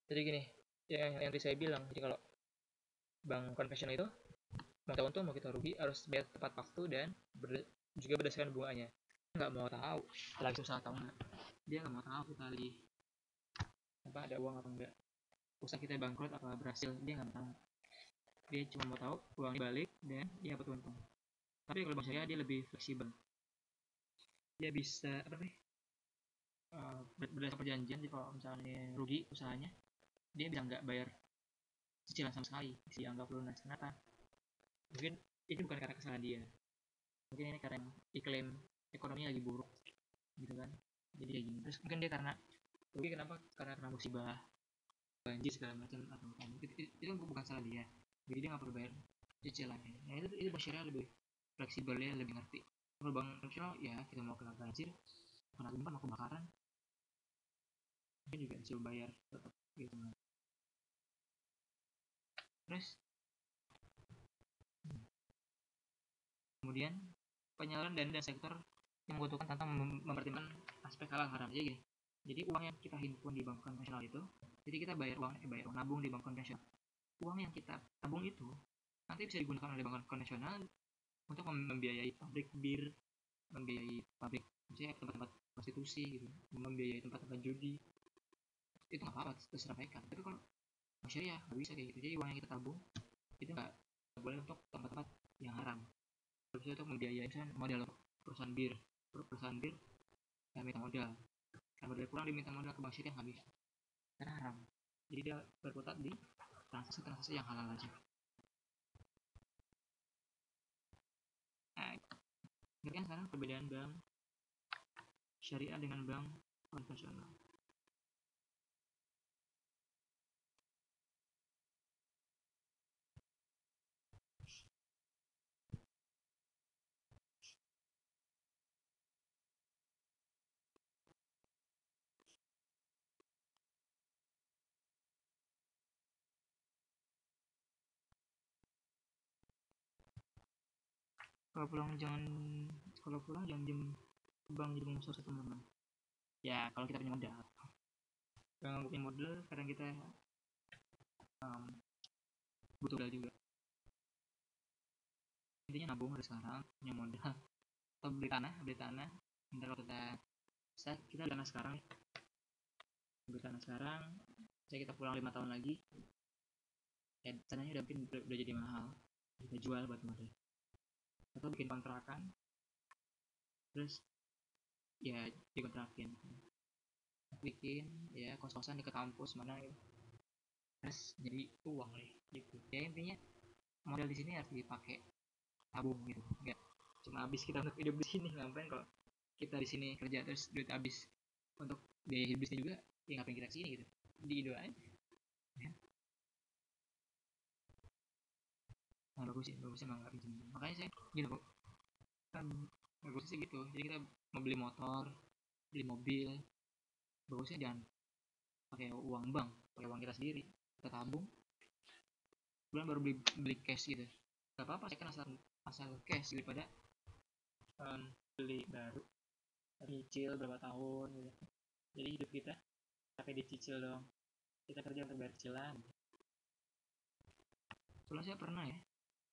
Jadi gini, yang tadi saya bilang, jadi kalau bank konvensional itu mau kita untung mau kita rugi harus bayar tepat waktu dan juga berdasarkan bunganya. Nggak mau tahu lagi susah atau enggak, dia nggak mau tahu kita lagi ada uang atau enggak, usaha kita bangkrut apa berhasil, dia nggak tahu. Dia cuma mau tahu uangnya balik dan dia dapat untung. Tapi kalau bank syariah dia lebih fleksibel, dia bisa berdasarkan perjanjian. Jadi kalau misalnya rugi usahanya, dia bisa nggak bayar cicilan sama sekali, dianggap lunas. Kenapa? Mungkin itu bukan karena kesalahan dia, mungkin ini karena iklim ekonominya lagi buruk gitu kan, jadi kayak gini. Terus mungkin dia karena rugi, kenapa? Karena musibah, banjir segala macam atau apa, itu bukan salah dia, jadi dia nggak perlu bayar cicilannya. Nah itu bank syariah lebih fleksibel, ya lebih ngerti Kalau bank nasional ya kita mau kena banjir, kena gempa, mau kebakaran, mungkin juga disuruh bayar tetap gitu. Terus kemudian penyaluran dana dan sektor yang membutuhkan tanpa mempertimbangkan aspek halal haram. Jadi gini, jadi uang yang kita himpun di bank konvensional itu, jadi kita bayar uang nabung di bank konvensional. Uang yang kita tabung itu nanti bisa digunakan oleh bank konvensional untuk membiayai pabrik bir, membiayai pabrik, misalnya tempat-tempat prostitusi gitu, membiayai tempat-tempat judi. Itu nggak apa-apa, terserah mereka. Tapi kalau syariah nggak bisa kayak gitu. Jadi uang yang kita tabung itu nggak boleh untuk tempat-tempat yang haram. Terus untuk membiayai misalnya modal perusahaan bir ya minta modal, kalau modal kurang diminta modal ke bank syariah nggak bisa karena haram. Jadi dia berkutat di transaksi yang halal aja. Nah, ngerti kan sekarang perbedaan bank syariah dengan bank konvensional. Kalau pulang jangan jam bank jadi musuh teman-teman. Ya kalau kita punya modal, kalau punya modal kadang kita butuh modal juga. Intinya nabung dari sekarang, punya modal, atau beli tanah. Ntar kalau kita beli tanah sekarang, saya kita pulang 5 tahun lagi, ya tanahnya udah jadi mahal, kita jual buat modal, atau bikin kontrakan, terus ya dikontrakin, bikin ya kos-kosan dekat kampus mana gitu, terus jadi uang nih gitu. Ya intinya modal di sini harus dipakai tabung gitu, nggak cuma habis kita untuk hidup di sini. Ngapain kalau kita di sini kerja terus duit habis untuk biaya hidupnya juga, ya ngapain kita kesini gitu, di doain ya. Nah bagusnya emang nggak pinjam, makanya saya gini kok kan, bagusnya sih gitu. Jadi kita mau beli motor, beli mobil, bagusnya jangan pakai uang bank, pakai uang kita sendiri, kita tabung, bulan baru beli cash gitu. Gak apa-apa, saya kan asal cash daripada beli baru nyicil berapa tahun gitu. Jadi hidup kita pakai dicicil dong, kita kerja untuk bayar cicilan. Soalnya saya pernah ya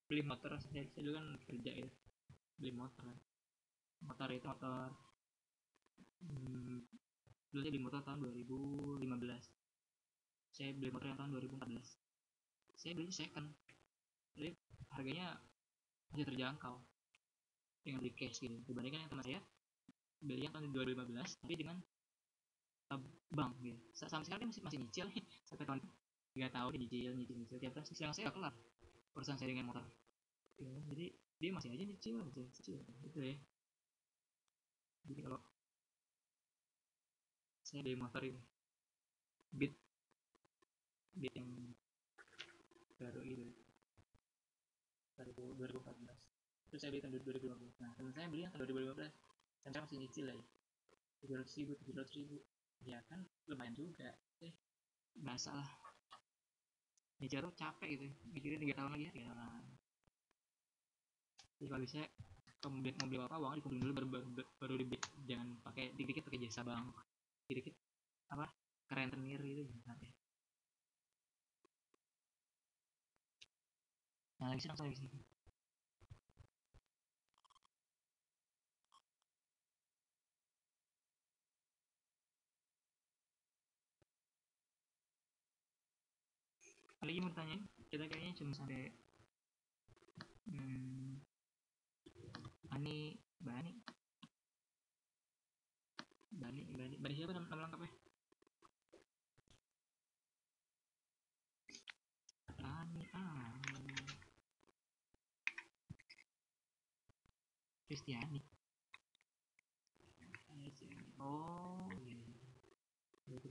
beli motor, saya dulu kan kerja ya, beli motor itu dulu saya beli motor tahun 2015, saya beli motor yang tahun 2014, saya beli second, jadi harganya masih terjangkau dengan beli cash gitu, dibandingkan yang teman saya beli yang tahun 2015 tapi dengan bank gitu. Sampai sekarang masih nyicil sampai tahun 3 tahun nyicil tiap tahun cicilan saya kelar perusahaan saya dengan motor ya, jadi dia masih aja nyicil gitu ya. Jadi kalau saya beli motor ini Beat yang baru gitu 2014, terus saya beli tahun 2015. Nah teman saya beli yang tahun 2015 dan saya masih nyicil ya 700 ribu ya kan, lumayan juga biasa lah, nyicil tuh capek gitu, mikirin 3 tahun lagi ya kan. Jadi kalau bisa mau beli apa uang dikumpulin dulu baru dibeli, jangan pakai dikit pakai jasa bank, dikit apa ke rentenir gitu jangan ya. Nah lagi sih lagi mau tanya, kita kayaknya cuma sampai Bani siapa nama lengkapnya? Kristiani. Oh iya,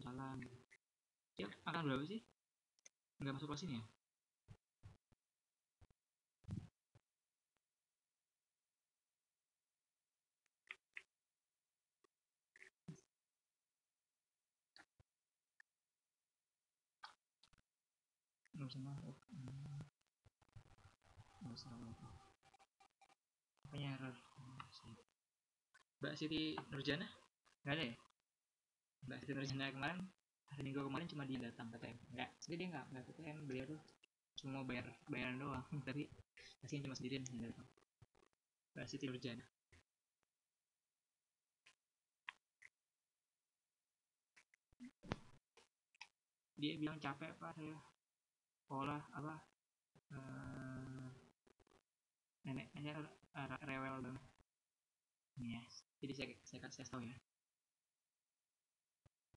salam. Dia akan berapa sih? Nggak masuk kelas ini ya? semua. Nggak usah pokoknya error. Mbak Siti Nurjana nggak ada ya? Mbak Siti Nurjana kemarin hari Minggu kemarin cuma dia datang KTM, nggak, jadi dia nggak KTM, beliau tuh cuma bayaran doang tapi kasihan cuma sendirian yang datang. Mbak Siti Nurjana. Dia bilang capek pak, saya sekolah apa, neneknya rewel banget. Yes. Jadi saya tahu ya,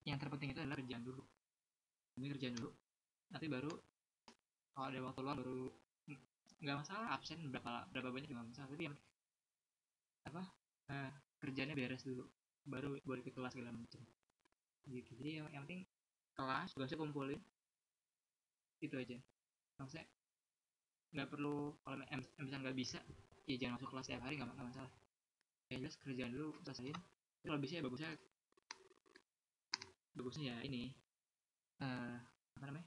yang terpenting itu adalah kerjaan dulu. Ini kerjaan dulu, nanti baru kalau ada waktu luang baru, nggak masalah absen berapa banyak nggak masalah, tapi yang apa, kerjanya beres dulu baru boleh ke kelas segala macam gitu. Jadi yang penting kelas tugasnya kumpulin itu aja. Maksudnya nggak perlu, kalau misalnya nggak bisa ya jangan masuk kelas tiap hari, nggak masalah. Ya jelas kerjaan dulu selesaiin, kalau bisa ya bagusnya ya ini, apa namanya,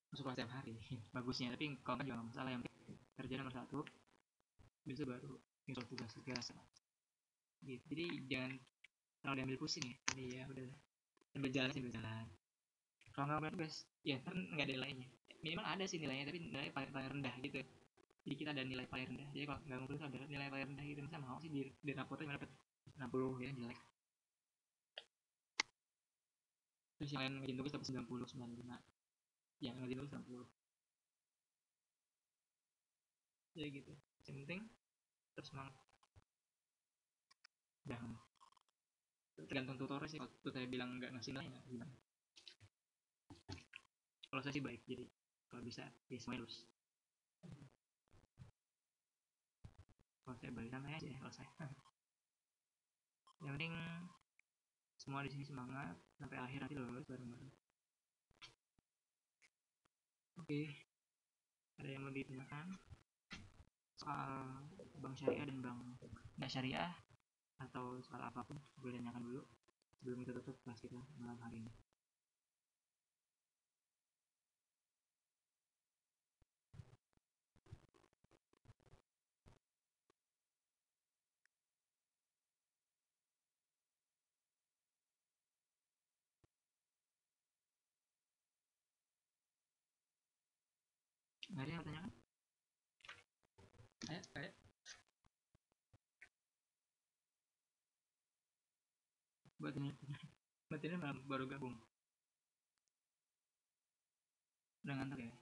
masuk kelas tiap hari bagusnya. Tapi kalau nggak juga nggak masalah, yang kerja nomor satu, bisa baru nyusul tugas gitu. Jadi jangan terlalu diambil pusing ya. Jadi ya udah sambil jalan kalau nggak punya tugas ya kan nggak ada nilainya, minimal ada sih nilainya tapi nilai paling rendah gitu. Jadi kita ada nilai paling rendah, jadi kalau nggak ngumpul itu ada nilai paling rendah gitu. Misalnya mau sih di rapotnya dapat 60 ya jelek, terus yang lain ngajin tugas dapat 90, 95, yang ngajin tugas 60 ya gitu. Yang penting terus semangat, jangan tergantung tutornya sih. Kalau tutornya bilang nggak ngasih nilai ya gimana. Kalau saya sih baik, jadi kalau bisa ya semuanya lulus. Kalau saya balik sama aja kalau saya yang penting semua di sini semangat sampai akhir nanti lulus bareng-bareng. Oke, ada yang mau ditanyakan soal bank syariah dan bank nggak syariah atau soal apapun, boleh tanyakan dulu sebelum kita tutup kelas kita malam hari ini. Nggak ada yang bertanyakan? Ayo. Buat ini baru gabung. Udah ngantuk ya?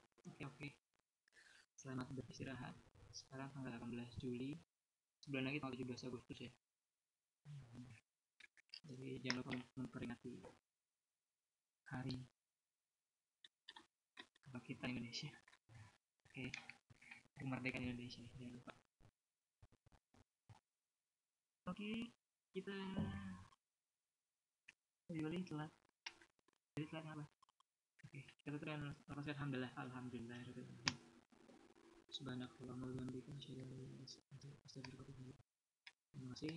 Oke. Selamat beristirahat. Sekarang tanggal 18 Juli. Sebulan lagi tanggal 17 Agustus ya. Jadi jangan lupa memperingati hari kebangkitan Indonesia. Oke. Kemerdekaan Indonesia, jangan lupa. Oke, kita Juli telat. Jadi telat apa? Oke, kita tutup dengan alhamdulillah. Subhanakallahumma wa bihamdika asyhadu an la ilaha illa anta astaghfiruka wa atubu ilaik. Terima kasih.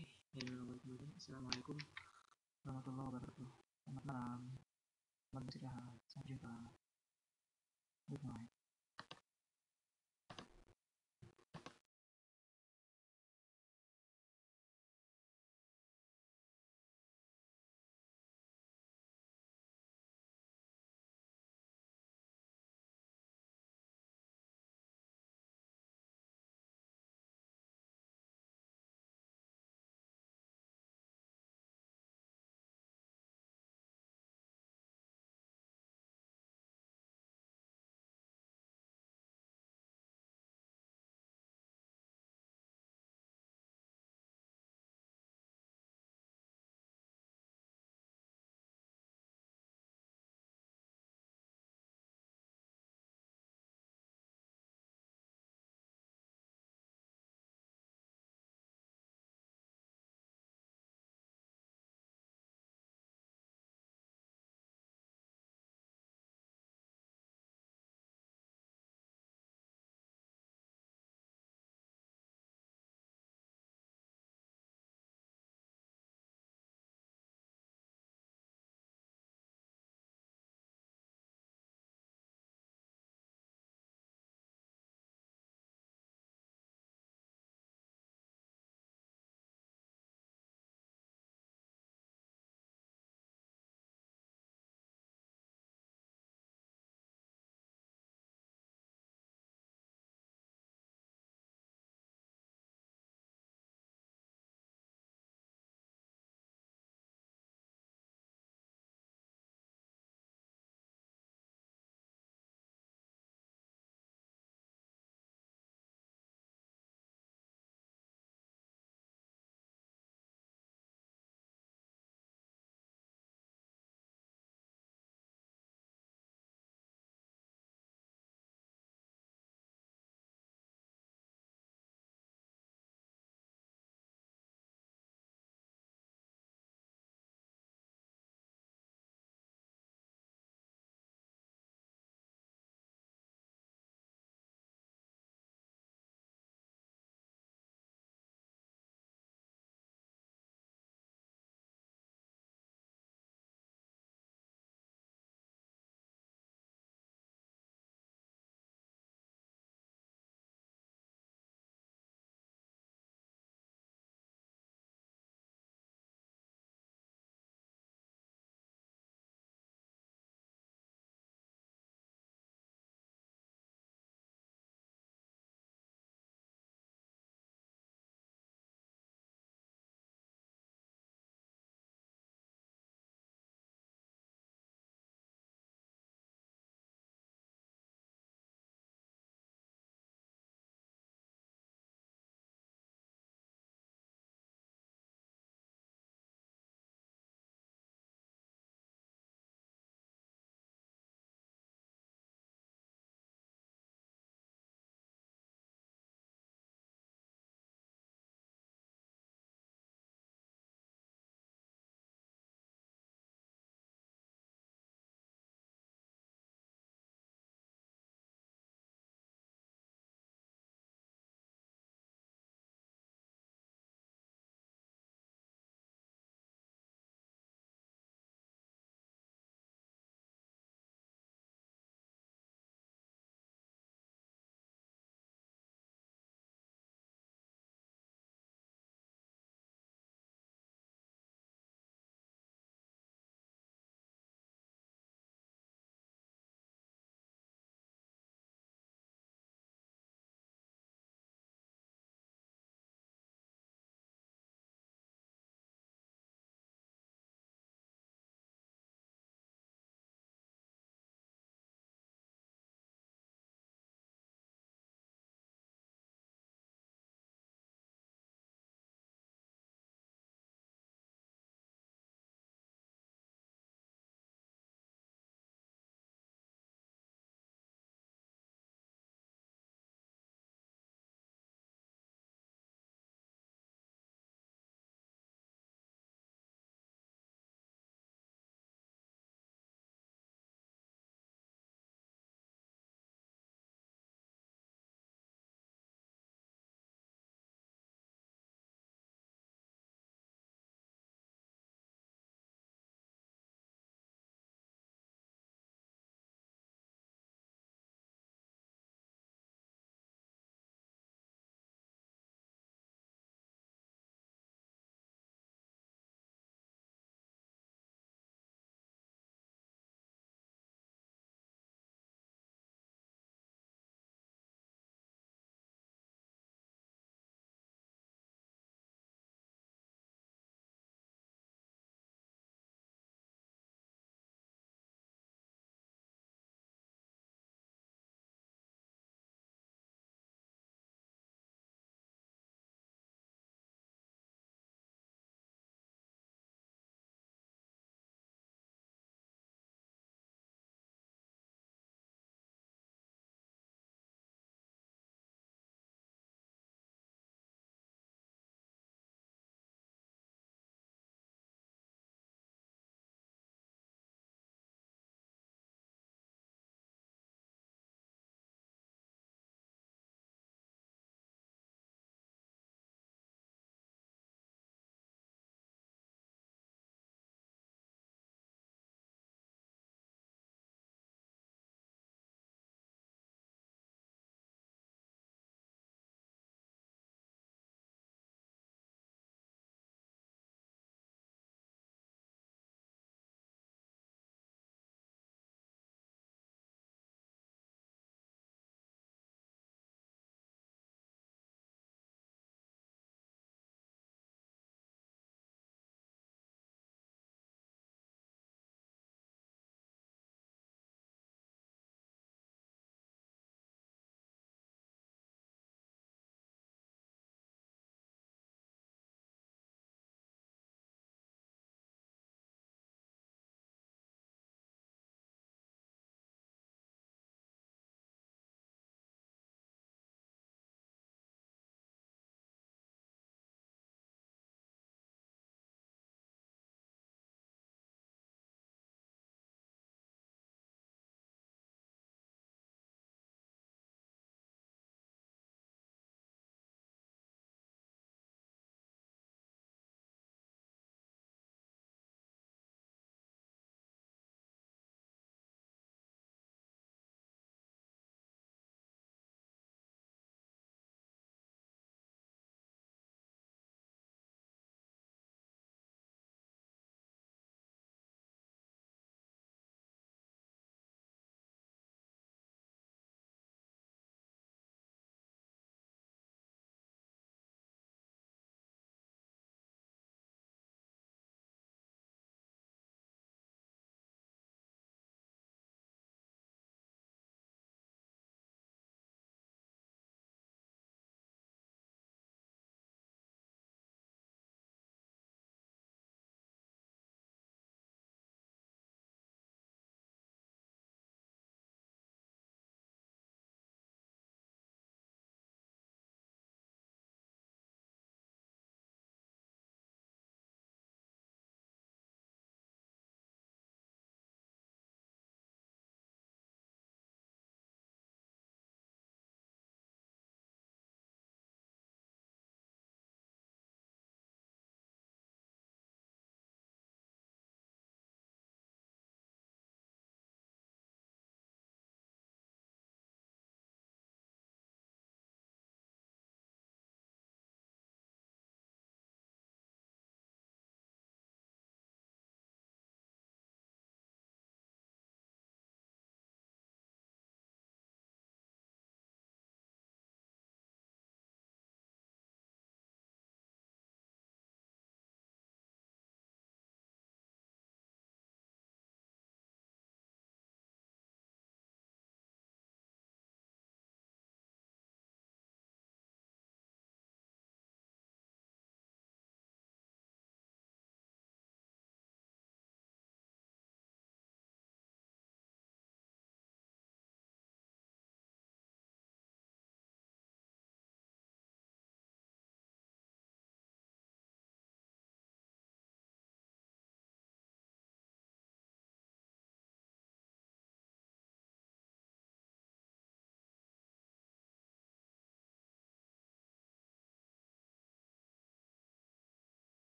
Assalamualaikum warahmatullahi wabarakatuh. Selamat malam. Selamat beristirahat. Sampai jumpa. Good night.